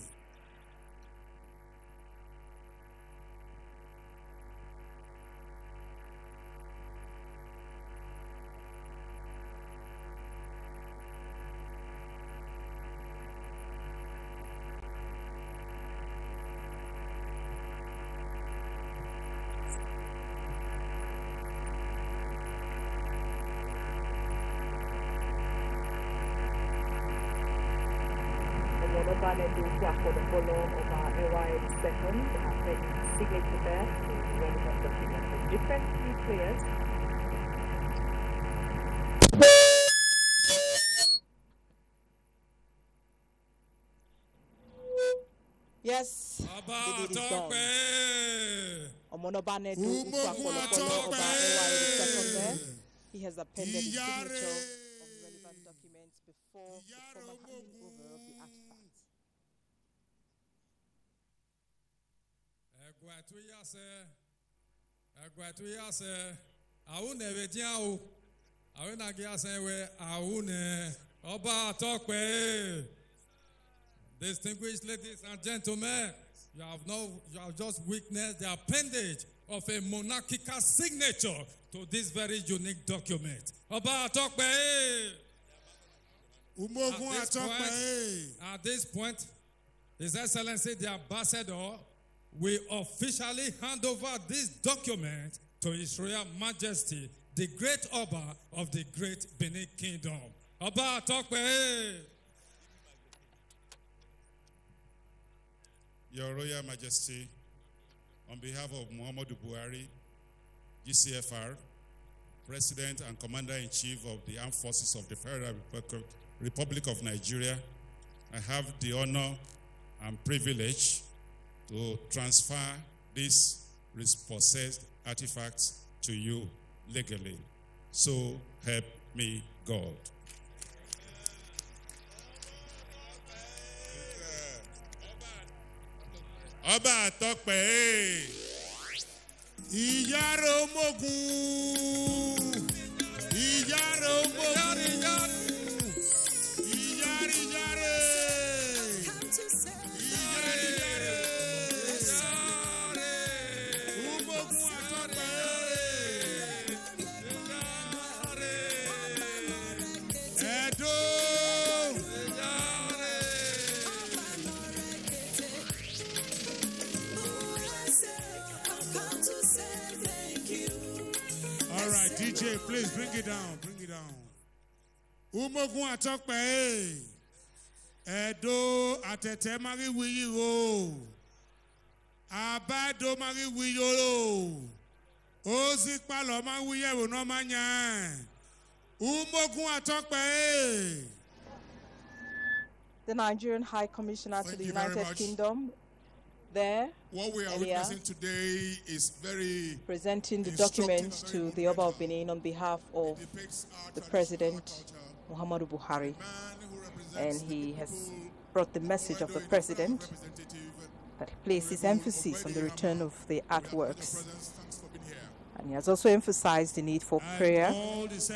For the follow of our AY second after his signature there to relevant documents of different key players. Yes, the deed is done. Omonobane do follow of our AY second there. He has appended his signature of relevant documents before the formal handing over of the artifacts. Distinguished ladies and gentlemen, you have just witnessed the appendage of a monarchical signature to this very unique document. At this point, His Excellency the Ambassador will officially hand over this document to His Royal Majesty, the Great Oba of the Great Benin Kingdom. Oba Atokpe. Your Royal Majesty, on behalf of Muhammadu Buhari, GCFR, President and Commander-in-Chief of the Armed Forces of the Federal Republic of Nigeria, I have the honor and privilege to transfer these repossessed artifacts to you legally. So help me God. Oba Atokpe. Iyaro Mogun. Iyaro Mogun. Iyari Yare. Iyari Yare. Umogun Atokpe. Edo. All right, DJ, please bring it down. Bring it down. Umogun Atokpe. Edo atete mari wiyiro. Abado mari wiyoro. Ozi palo ma wiyero no manya. Umogun Atokpe. The Nigerian High Commissioner to the United Kingdom there. What we are witnessing today is very presenting the document to the Oba of Benin on behalf of the President, Muhammadu Buhari. And he has brought the message of the President that places emphasis on the return of the artworks. And he has also emphasized the need for prayer,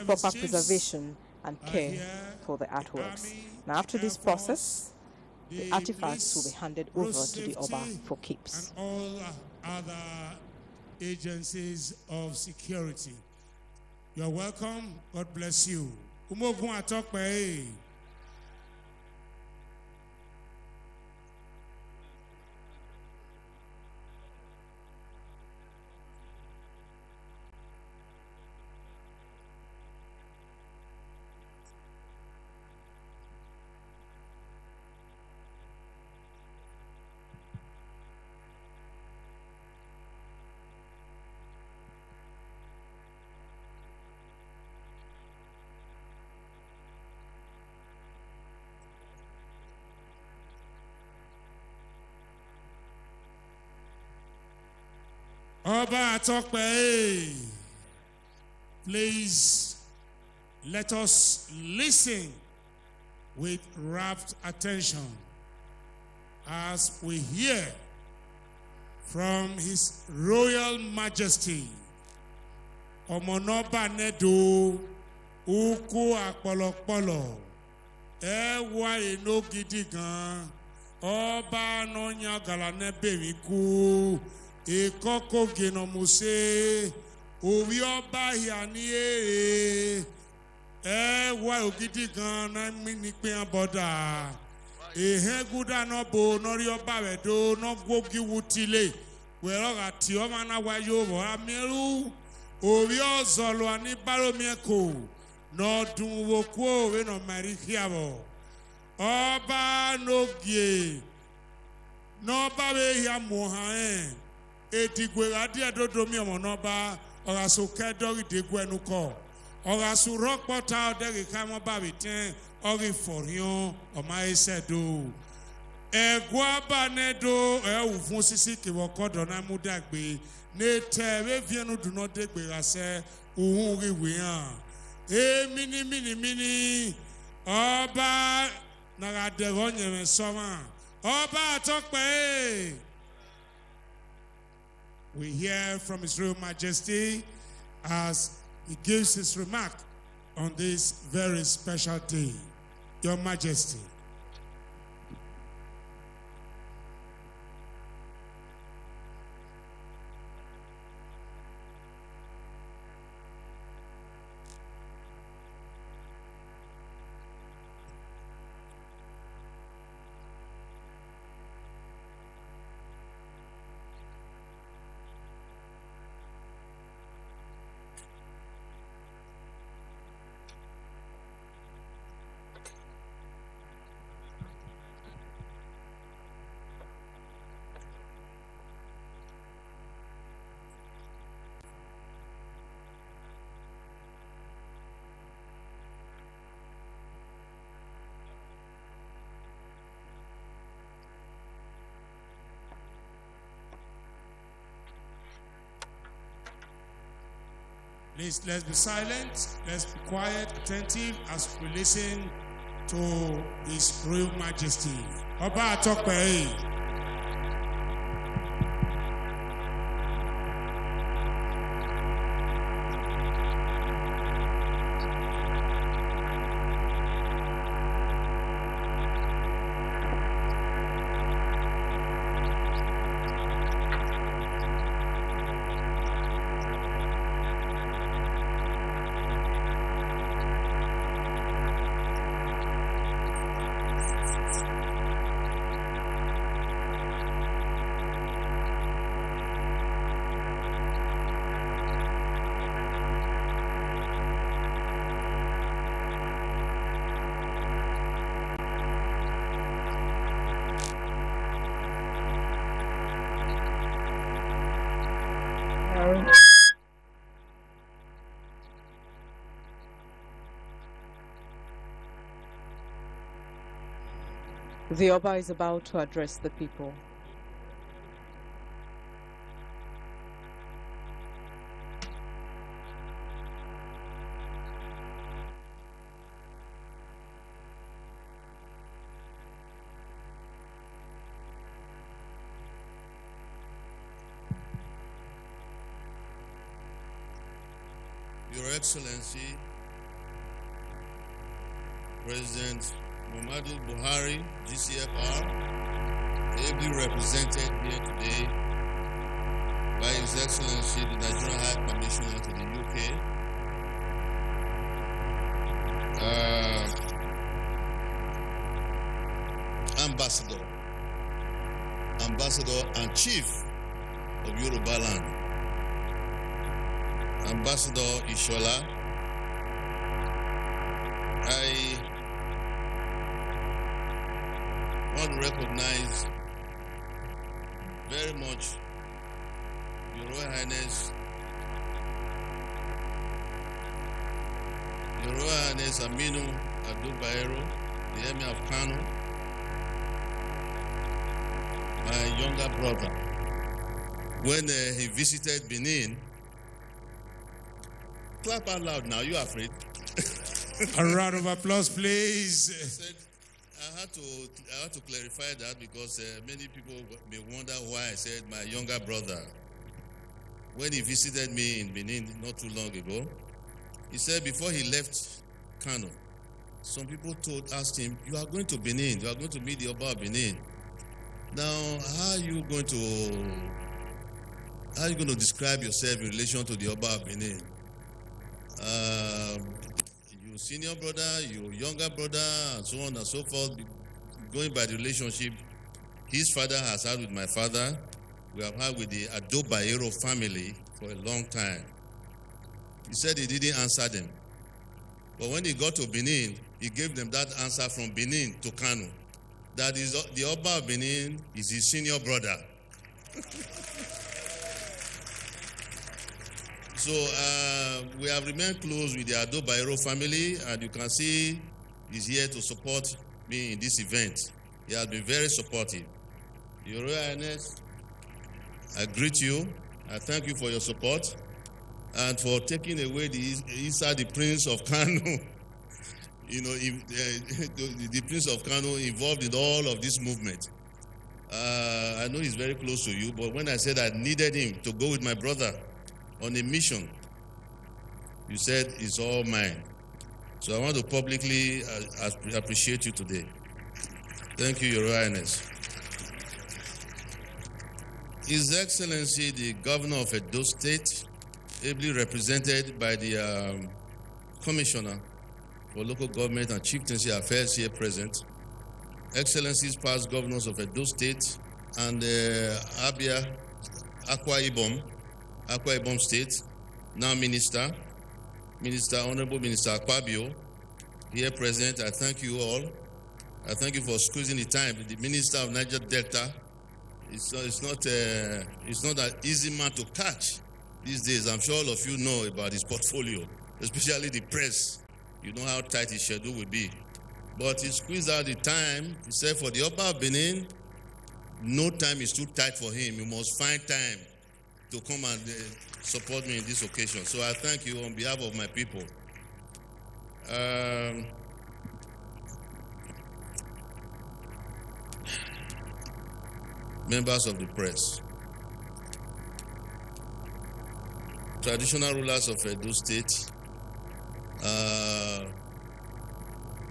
proper preservation, and care for the artworks. Now, after this process, the artifacts will be handed over to the Oba for keeps. And all other agencies of security. You're welcome. God bless you. Umogun Atokpe. Oba Atokpe, please let us listen with rapt attention as we hear from His Royal Majesty Omonoba Nedo Uku Akpolokpolo Ewa Eno Gidigan Oba Nonya Galane Bemiku Ekoko Geno Muse Owi Oba Hianie Ewa Ogidigan na Minipe Aboda Ehe guda no bo nori Oba Wedo no gwogi wutile wero ati o mana wayo bo amiru owi ozolo ani baromieko no dun woku owe no mari hiabo Oba nogie no ba we ya mohan edigwe adi adodo mi omo no ba oraso kedori degu enuko oraso rokpota oderi kamo ba bitin ori forion o ma esedo egwa nedo ewu fun sisi kiwokodo na mudagbe ne tewe vienu do not degbe rase ohun riwe han mini Oba nagadero nyeme soma Oba Atokpe we hear from His Royal Majesty as he gives his remark on this very special day. Your Majesty. Please, let's be silent, let's be quiet, attentive as we listen to His Royal Majesty. Oba Atokpe. The Oba is about to address the people. Your Excellency, President Muhammadu Buhari, GCFR, ably represented here today by His Excellency, the Nigerian High Commissioner to the UK, Ambassador and Chief of Yoruba Land, Ambassador Ishola. I want to recognize very much Your Royal Highness, Aminu Ado Bayero, the Emir of Kano, my younger brother. When he visited Benin, clap out loud now, you afraid? A round of applause, please. I had to clarify that because many people may wonder why I said my younger brother. When he visited me in Benin not too long ago, he said before he left Kano, some people asked him, "You are going to Benin. You are going to meet the Oba of Benin. Now, how are you going to describe yourself in relation to the Oba of Benin? You senior brother, you younger brother, and so on and so forth, going by the relationship his father has had with my father, we have had with the Ado Bayero family for a long time." He said he didn't answer them. But when he got to Benin, he gave them that answer from Benin to Kano. That is, the Oba of Benin is his senior brother. So we have remained close with the Ado Bayero family, and you can see he's here to support me in this event. He has been very supportive. Your Royal Highness, I greet you. I thank you for your support and for taking away the Prince of Kano. You know, the Prince of Kano involved in all of this movement. I I know he's very close to you, but when I said I needed him to go with my brother on a mission, you said it's all mine. So I want to publicly appreciate you today. Thank you, Your Royal Highness. His Excellency, the Governor of Edo State, ably represented by the Commissioner for Local Government and Chieftaincy Affairs here present, Excellencies past Governors of Edo State and Abia, Akwa Ibom State, now Minister Honorable Minister Akpabio, here present. I thank you all. I thank you for squeezing the time. The Minister of Niger Delta, it's not an easy man to catch these days. I'm sure all of you know about his portfolio, especially the press. You know how tight his schedule will be. But he squeezed out the time. He said for the Upper Benin, no time is too tight for him. You must find time to come and support me in this occasion. So I thank you on behalf of my people. Members of the press, traditional rulers of Edo State,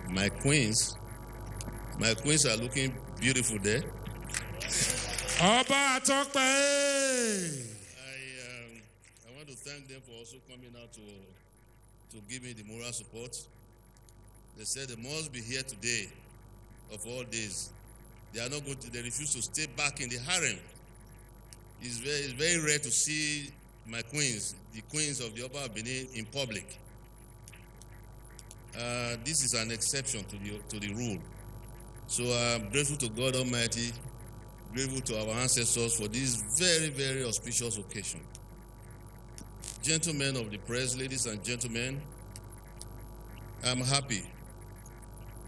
my queens are looking beautiful there. Oba Atokpe! I want to thank them for also coming out to give me the moral support. They said they must be here today of all days. They are not going to, they refuse to stay back in the harem. It's very rare to see my queens, the queens of the Upper Benin, in public. This is an exception to the rule. So I'm grateful to God Almighty, grateful to our ancestors for this very, very auspicious occasion. Gentlemen of the press, ladies and gentlemen, I'm happy,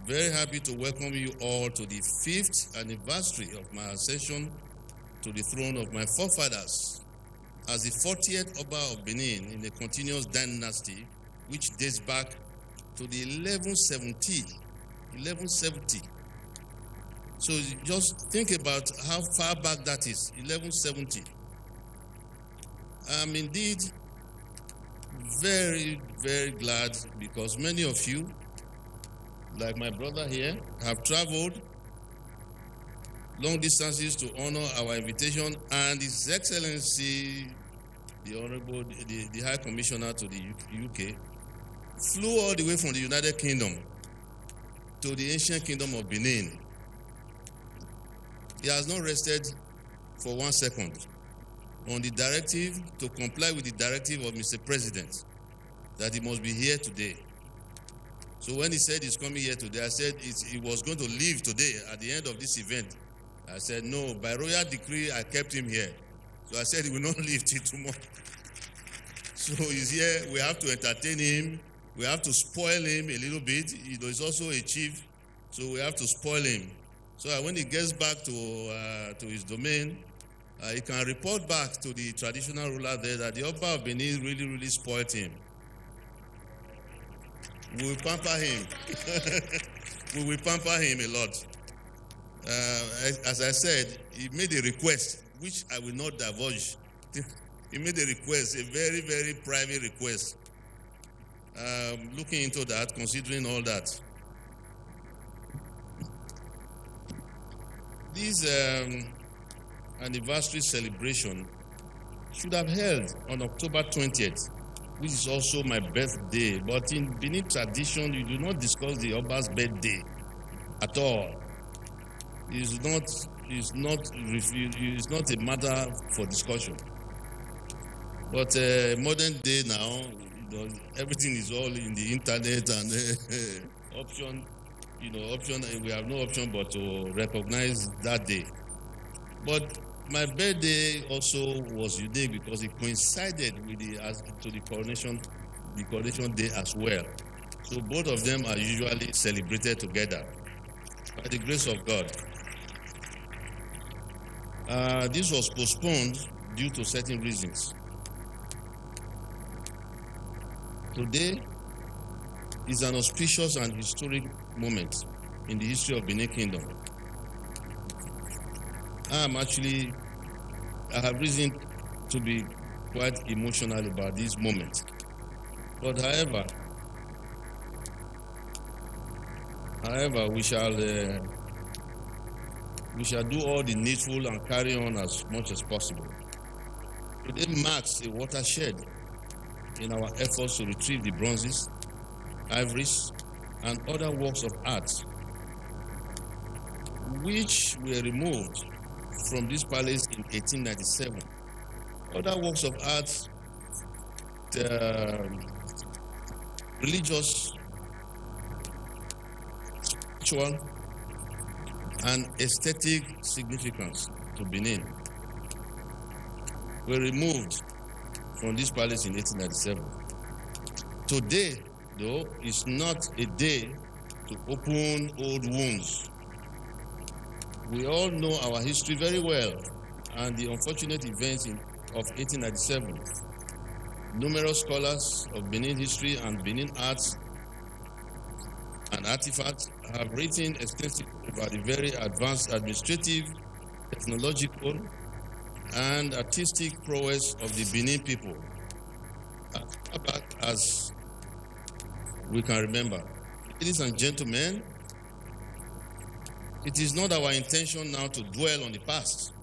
very happy to welcome you all to the 5th anniversary of my ascension to the throne of my forefathers as the 40th Oba of Benin in a continuous dynasty which dates back to the 1170. So just think about how far back that is, 1170. I'm indeed very, very glad because many of you, like my brother here, have traveled long distances to honor our invitation, and His Excellency, the Honorable, the High Commissioner to the UK, flew all the way from the United Kingdom to the ancient kingdom of Benin. He has not rested for 1 second on the directive to comply with the directive of Mr. President that he must be here today. So when he said he's coming here today, I said he was going to leave today at the end of this event. I said, no, by royal decree, I kept him here. So I said he will not leave till tomorrow. So he's here. We have to entertain him. We have to spoil him a little bit. You know, he's also a chief, so we have to spoil him. So when he gets back to his domain, he can report back to the traditional ruler there that the Oba of Benin really, really spoiled him. We will pamper him. We will pamper him a lot. As I said, he made a request, which I will not divulge. He made a request, a very, very private request. Looking into that, considering all that. This anniversary celebration should have held on October 20th, which is also my birthday. But in Benin tradition, you do not discuss the Oba's birthday at all. It's not a matter for discussion. But modern day now, you know, everything is all in the internet and option. We have no option but to recognize that day. But my birthday also was unique because it coincided with the coronation day as well. So both of them are usually celebrated together by the grace of God. This was postponed due to certain reasons. Today is an auspicious and historic moment in the history of Benin Kingdom. I have reason to be quite emotional about this moment. But however, we shall do all the needful and carry on as much as possible. Today marks a watershed in our efforts to retrieve the bronzes, ivories, and other works of art which were removed from this palace in 1897. Other works of art, religious, spiritual, and aesthetic significance to Benin were removed from this palace in 1897. Today, though, is not a day to open old wounds. We all know our history very well and the unfortunate events of 1897. Numerous scholars of Benin history and Benin arts and artifacts have written extensively about the very advanced administrative, technological, and artistic prowess of the Benin people, as far back as we can remember. Ladies and gentlemen, it is not our intention now to dwell on the past.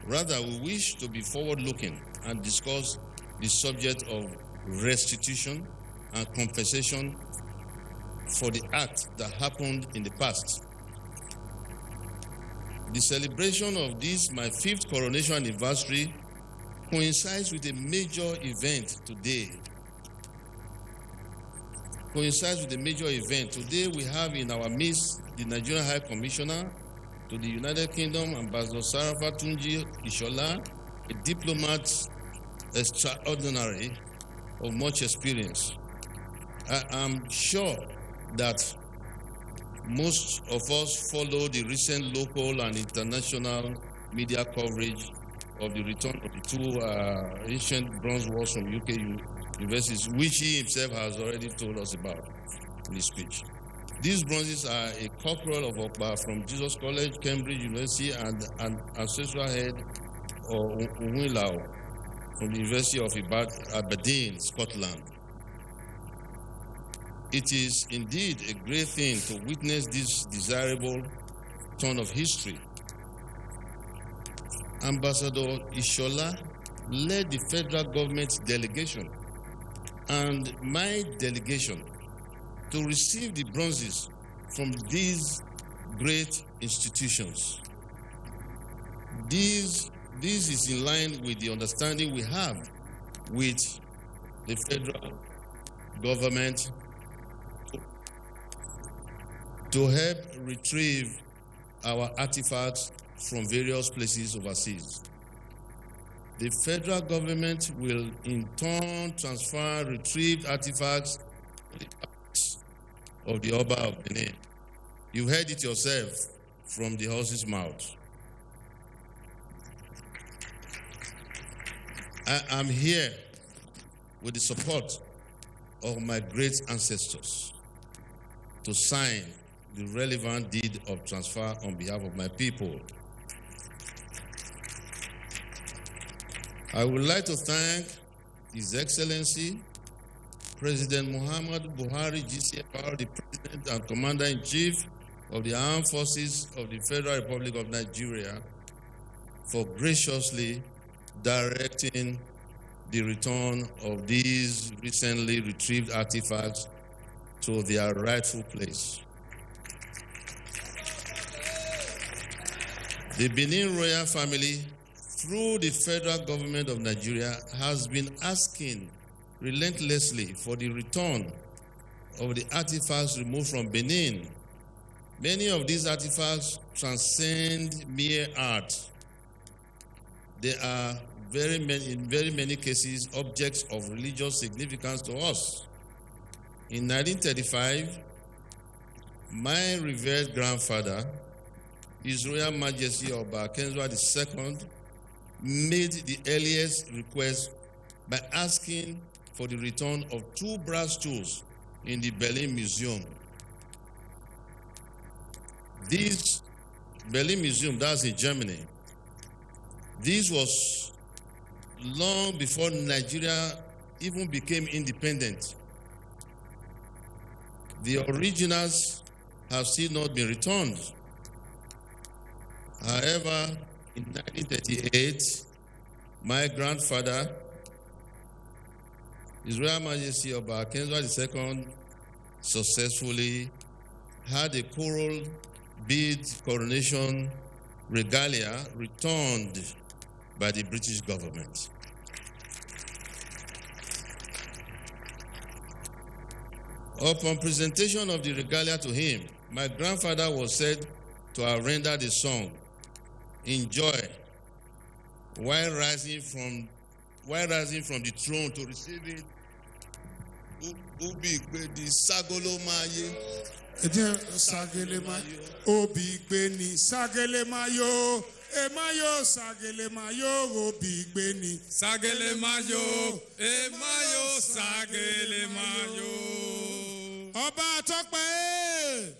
Rather, we wish to be forward-looking and discuss the subject of restitution and compensation for the act that happened in the past. The celebration of this, my 5th coronation anniversary, coincides with a major event today. Today we have in our midst the Nigerian High Commissioner to the United Kingdom, Ambassador Sarafa Tunji Ishola, a diplomat extraordinary of much experience. I am sure that most of us follow the recent local and international media coverage of the return of the 2 ancient bronze walls from UK universities, which he himself has already told us about in his speech. These bronzes are a corporal of Okpa from Jesus College, Cambridge University, and an ancestral head of Unwilao from the University of Aberdeen, Scotland. It is indeed a great thing to witness this desirable turn of history. Ambassador Ishola led the federal government's delegation and my delegation to receive the bronzes from these great institutions. This is in line with the understanding we have with the federal government to help retrieve our artifacts from various places overseas. The federal government will in turn transfer retrieved artifacts to the palace of the Oba of Benin. You heard it yourself from the horse's mouth. I am here with the support of my great ancestors to sign the relevant deed of transfer on behalf of my people. I would like to thank His Excellency President Muhammad Buhari GCFR, the President and Commander-in-Chief of the Armed Forces of the Federal Republic of Nigeria, for graciously directing the return of these recently retrieved artifacts to their rightful place. The Benin royal family, through the federal government of Nigeria, has been asking relentlessly for the return of the artifacts removed from Benin. Many of these artifacts transcend mere art. They are in very many cases objects of religious significance to us. In 1935, my revered grandfather, His Royal Majesty Oba Kenzwa II, made the earliest request by asking for the return of 2 brass tools in the Berlin Museum. This Berlin Museum, that's in Germany, This was long before Nigeria even became independent. The originals have still not been returned. However, in 1938, my grandfather, His Royal Majesty Oba Kenzwa II, successfully had a coral bead coronation regalia returned by the British government. Upon presentation of the regalia to him, my grandfather was said to have rendered a song in joy while rising from the throne to receive it. Ubi Gbedi Sagolo Maye. Obi Gbeni Sagele Mayo. Emayo Sagele Mayo. Obi Gbeni Sagele Mayo. Emayo Sagele Mayo. Oba Tokpe.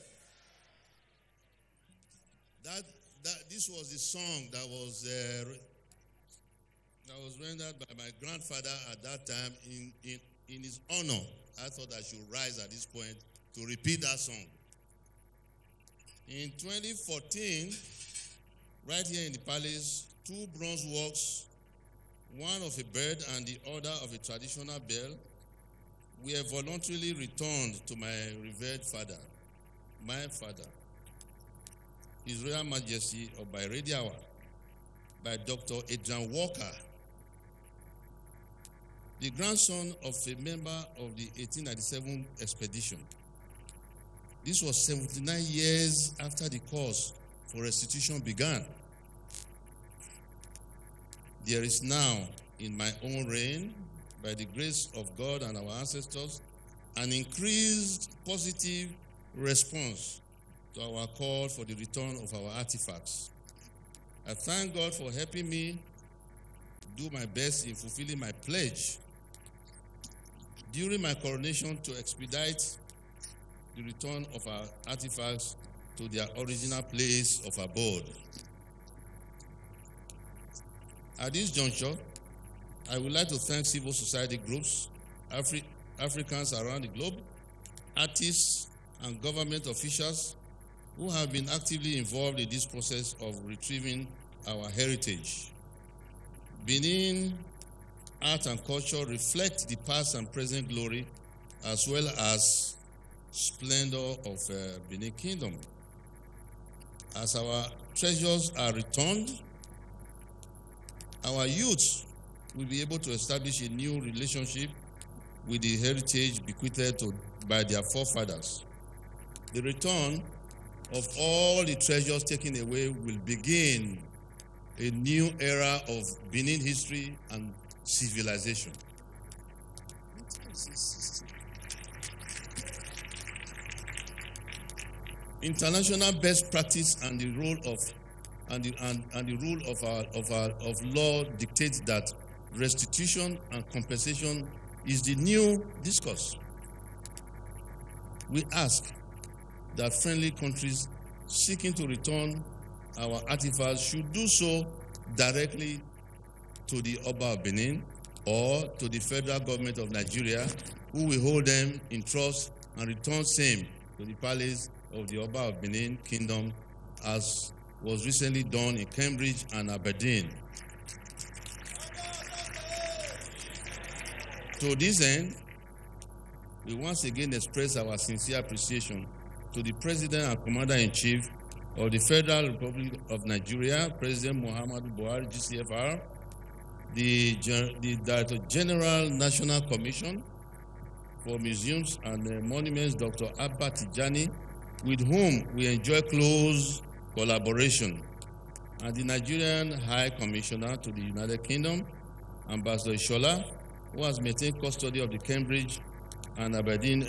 This was the song that was rendered by my grandfather at that time in his honor. I thought I should rise at this point to repeat that song. In 2014, right here in the palace, 2 bronze works, one of a bird and the other of a traditional bell, were voluntarily returned to my revered father, His Royal Majesty Oba Irediawa, by Dr. Adrian Walker, the grandson of a member of the 1897 expedition. This was 79 years after the course for restitution began. There is now, in my own reign, by the grace of God and our ancestors, an increased positive response to our call for the return of our artifacts. I thank God for helping me do my best in fulfilling my pledge during my coronation to expedite the return of our artifacts to their original place of abode. At this juncture, I would like to thank civil society groups, Africans around the globe, artists, and government officials who have been actively involved in this process of retrieving our heritage. Benin art and culture reflect the past and present glory as well as splendor of Benin Kingdom. As our treasures are returned, our youth will be able to establish a new relationship with the heritage bequeathed by their forefathers. The return of all the treasures taken away will begin a new era of Benin history and civilization. International best practice and the rule of law dictates that restitution and compensation is the new discourse. We ask that friendly countries seeking to return our artifacts should do so directly to the Oba of Benin or to the federal government of Nigeria, who will hold them in trust and return same to the palace of the Oba of Benin Kingdom, as was recently done in Cambridge and Aberdeen. To this end, we once again express our sincere appreciation to the President and Commander-in-Chief of the Federal Republic of Nigeria, President Muhammadu Buhari, GCFR, the Director General National Commission for Museums and Monuments, Dr. Abba Tijani, with whom we enjoy close collaboration, and the Nigerian High Commissioner to the United Kingdom, Ambassador Ishola, who has maintained custody of the Cambridge and Aberdeen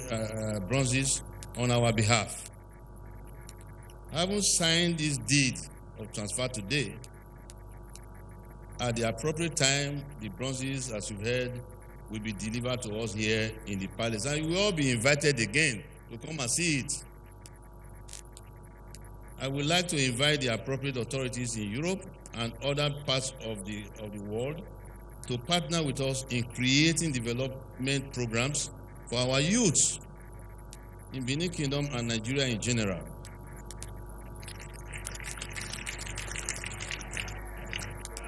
bronzes on our behalf. Having signed this deed of transfer today, at the appropriate time, the bronzes, as you've heard, will be delivered to us here in the palace, and you will all be invited again to come and see it. I would like to invite the appropriate authorities in Europe and other parts of the world to partner with us in creating development programs for our youth in Benin Kingdom and Nigeria in general.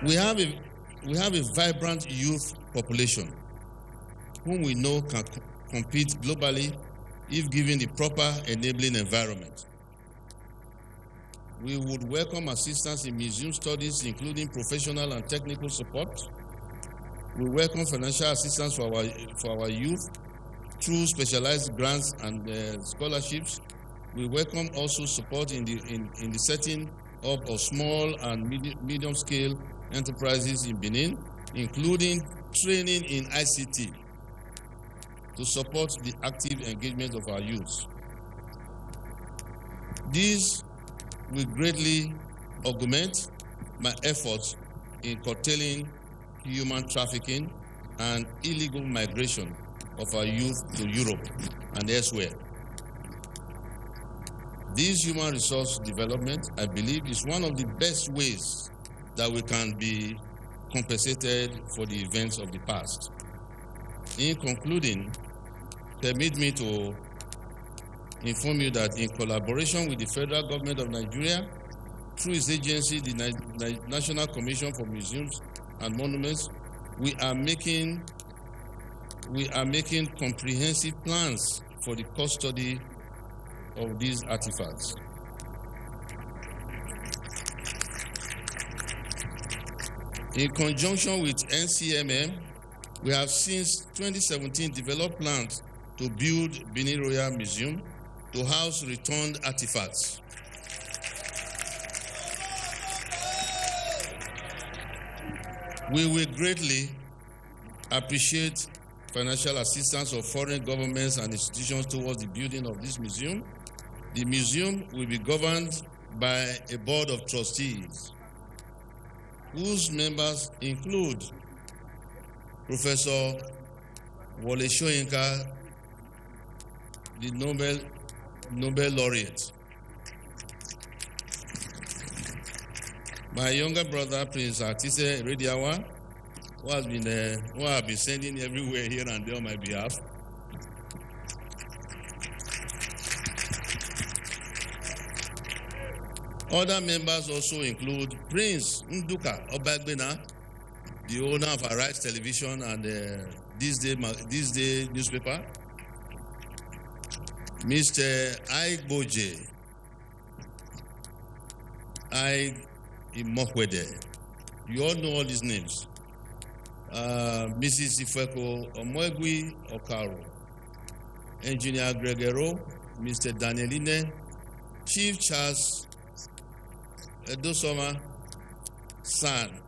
We have a vibrant youth population whom we know can compete globally if given the proper enabling environment. We would welcome assistance in museum studies, including professional and technical support. We welcome financial assistance for our youth through specialized grants and scholarships. We welcome also support in the setting up of small and medium-scale enterprises in Benin, including training in ICT to support the active engagement of our youth. These will greatly augment my efforts in curtailing human trafficking and illegal migration of our youth to Europe and elsewhere. This human resource development, I believe, is one of the best ways that we can be compensated for the events of the past. In concluding, permit me to inform you that in collaboration with the federal government of Nigeria, through its agency, the National Commission for Museums and Monuments, we are making comprehensive plans for the custody of these artifacts. In conjunction with NCMM, we have since 2017 developed plans to build Benin Royal Museum to house returned artifacts. We will greatly appreciate financial assistance of foreign governments and institutions towards the building of this museum. The museum will be governed by a board of trustees, whose members include Professor Wole Soyinka, the Nobel laureate. My younger brother, Prince Artise Rediawa, who I've been sending everywhere here and there on my behalf. Other members also include Prince Nduka Obagbena, the owner of Arise Television and This Day newspaper. Mr. Aigboje, Imokwede. You all know all these names. Mrs. Ifeko Omwegwi Okaro, Engineer Gregero, Mr. Danieline, Chief Charles Edosoma San,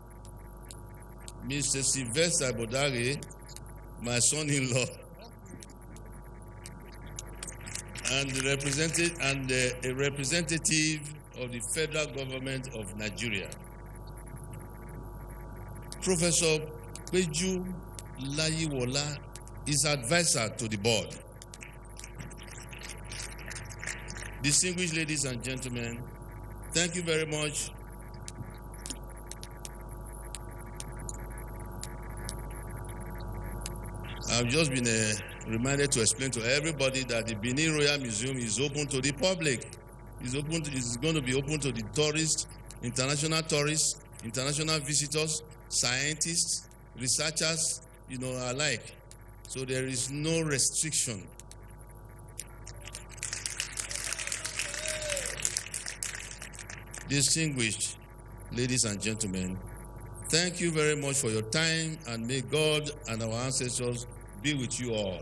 Mr. Sylvester Bodare, my son-in-law, and a representative of the federal government of Nigeria. Professor Peju Layiwola is advisor to the board. Distinguished ladies and gentlemen, thank you very much. I've just been reminded to explain to everybody that the Benin Royal Museum is open to the public. It's going to be open to the tourists, international visitors, scientists, researchers, alike. So there is no restriction. Distinguished ladies and gentlemen, thank you very much for your time, and may God and our ancestors be with you all.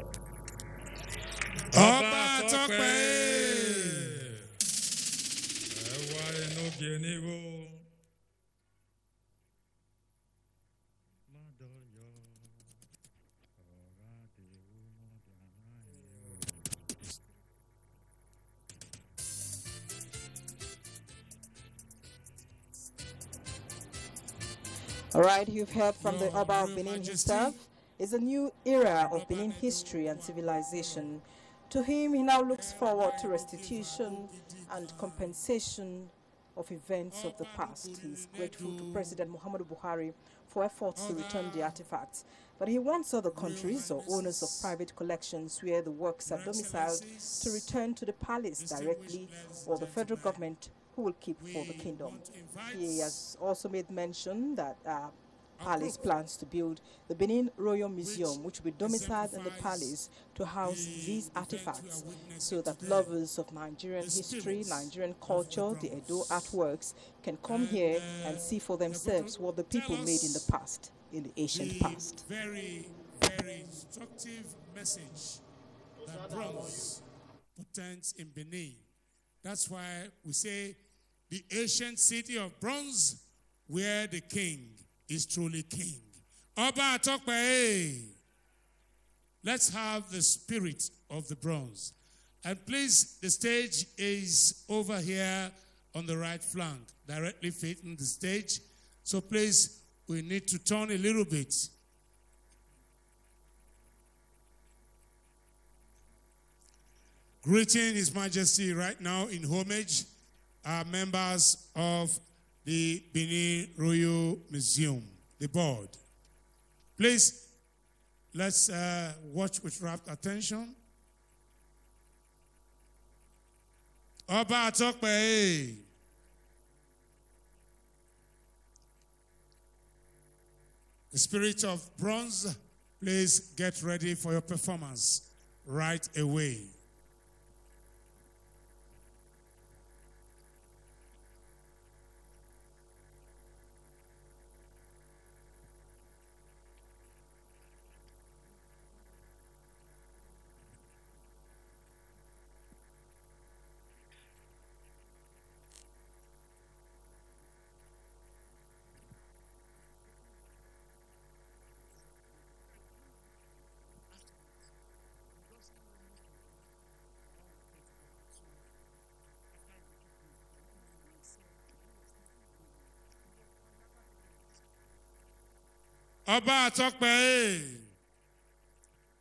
All right, you've heard from the Oba of Benin himself. It's a new era of Benin history and civilization. To him, he now looks forward to restitution and compensation of events of the past. He's grateful to President Muhammadu Buhari for efforts to return the artifacts, but he wants other countries or owners of private collections where the works are domiciled to return to the palace directly, or the federal government who will keep for the kingdom. He has also made mention that Palace plans to build the Benin Royal Museum, which will be domiciled in the palace to house these artifacts, so that lovers of Nigerian history, Nigerian culture, the Edo artworks can come here and see for themselves what the people made in the past, in the ancient past. Very, very instructive message that bronze portends in Benin. That's why we say the ancient city of bronze, where the king is truly king. Oba Atokpe, let's have the spirit of the bronze. And please, the stage is over here on the right flank, directly facing the stage. So please, we need to turn a little bit. Greeting His Majesty right now in homage are members of the Benin Royal Museum, the board. Please, let's watch with rapt attention. Oba Atokpe. The spirit of bronze, please get ready for your performance right away. Oba Atokpe,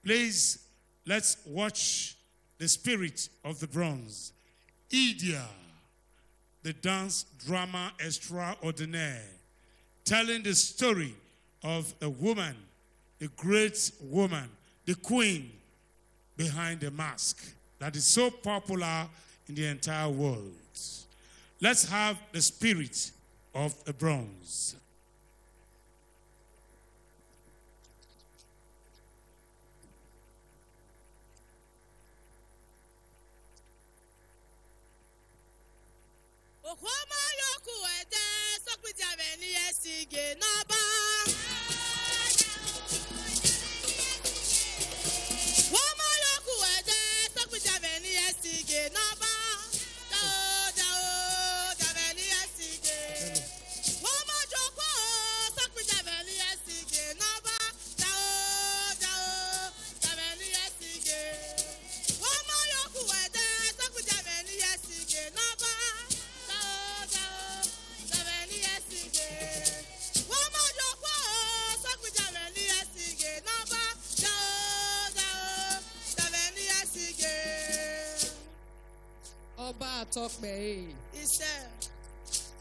please, let's watch the spirit of the bronze. Idia, the dance drama extraordinaire, telling the story of a woman, the great woman, the queen behind the mask that is so popular in the entire world. Let's have the spirit of the bronze.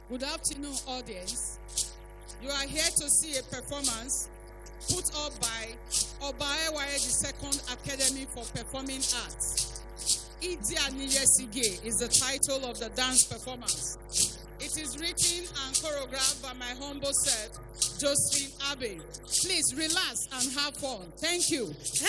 Good afternoon, audience. You are here to see a performance put up by Oba Ewaye II Academy for Performing Arts. Idi Aniyesige is the title of the dance performance. It is written and choreographed by my humble self, Josephine Abe. Please relax and have fun. Thank you. Go!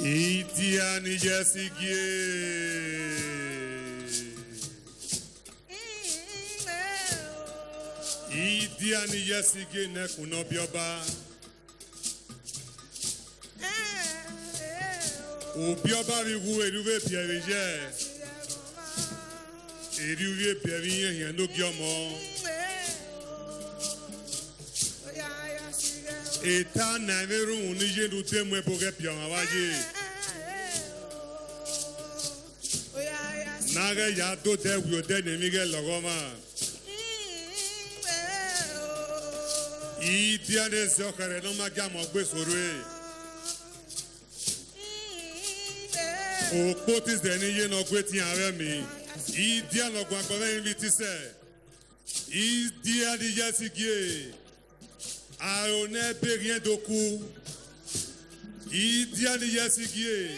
Idia Nijesigie. Idia Nijesigie nekunobioba. Obioba vivu eruve pierije. Eruve pierije yendo giomo. Eta naveru unije dute mwe poke pion awaje. Naga ya do de wo de ne mi ge logoma. Idia de sokare no ma ga mo gbe soro e. O potis de ni ye no gbe ti are mi. Idia no gba gba invite se. Idia di Yesigie. Aone pe rien doku. Idia di Yesigie.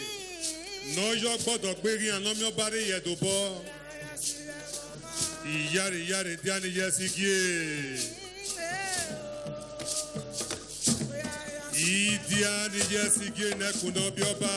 No yo gbodo gbe ri an mi oba re ye do bo. Iyare dia ni Yesigie. Idia ni Yesigie ne kuno bi oba.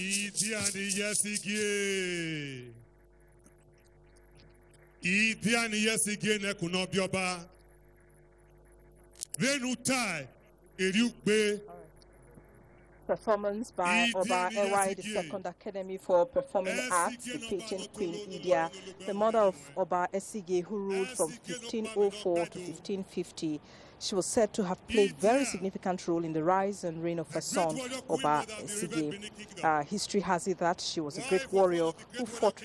Idiani Yesige. Idiani Yesige Nekunobioba. Venutai Eriukbe. Performance by Oba Ewa II Academy for Performing Arts, depicting Queen Idia, the mother of Oba Esige, who ruled from 1504 to 1550. She was said to have played a very significant role in the rise and reign of her son, Oba Esige. History has it that she was a great warrior who fought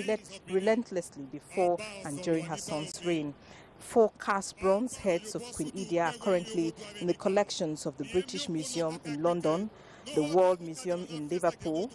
relentlessly before and during her son's reign. 4 cast bronze heads of Queen Idia are currently in the collections of the British Museum in London, the World Museum in Liverpool,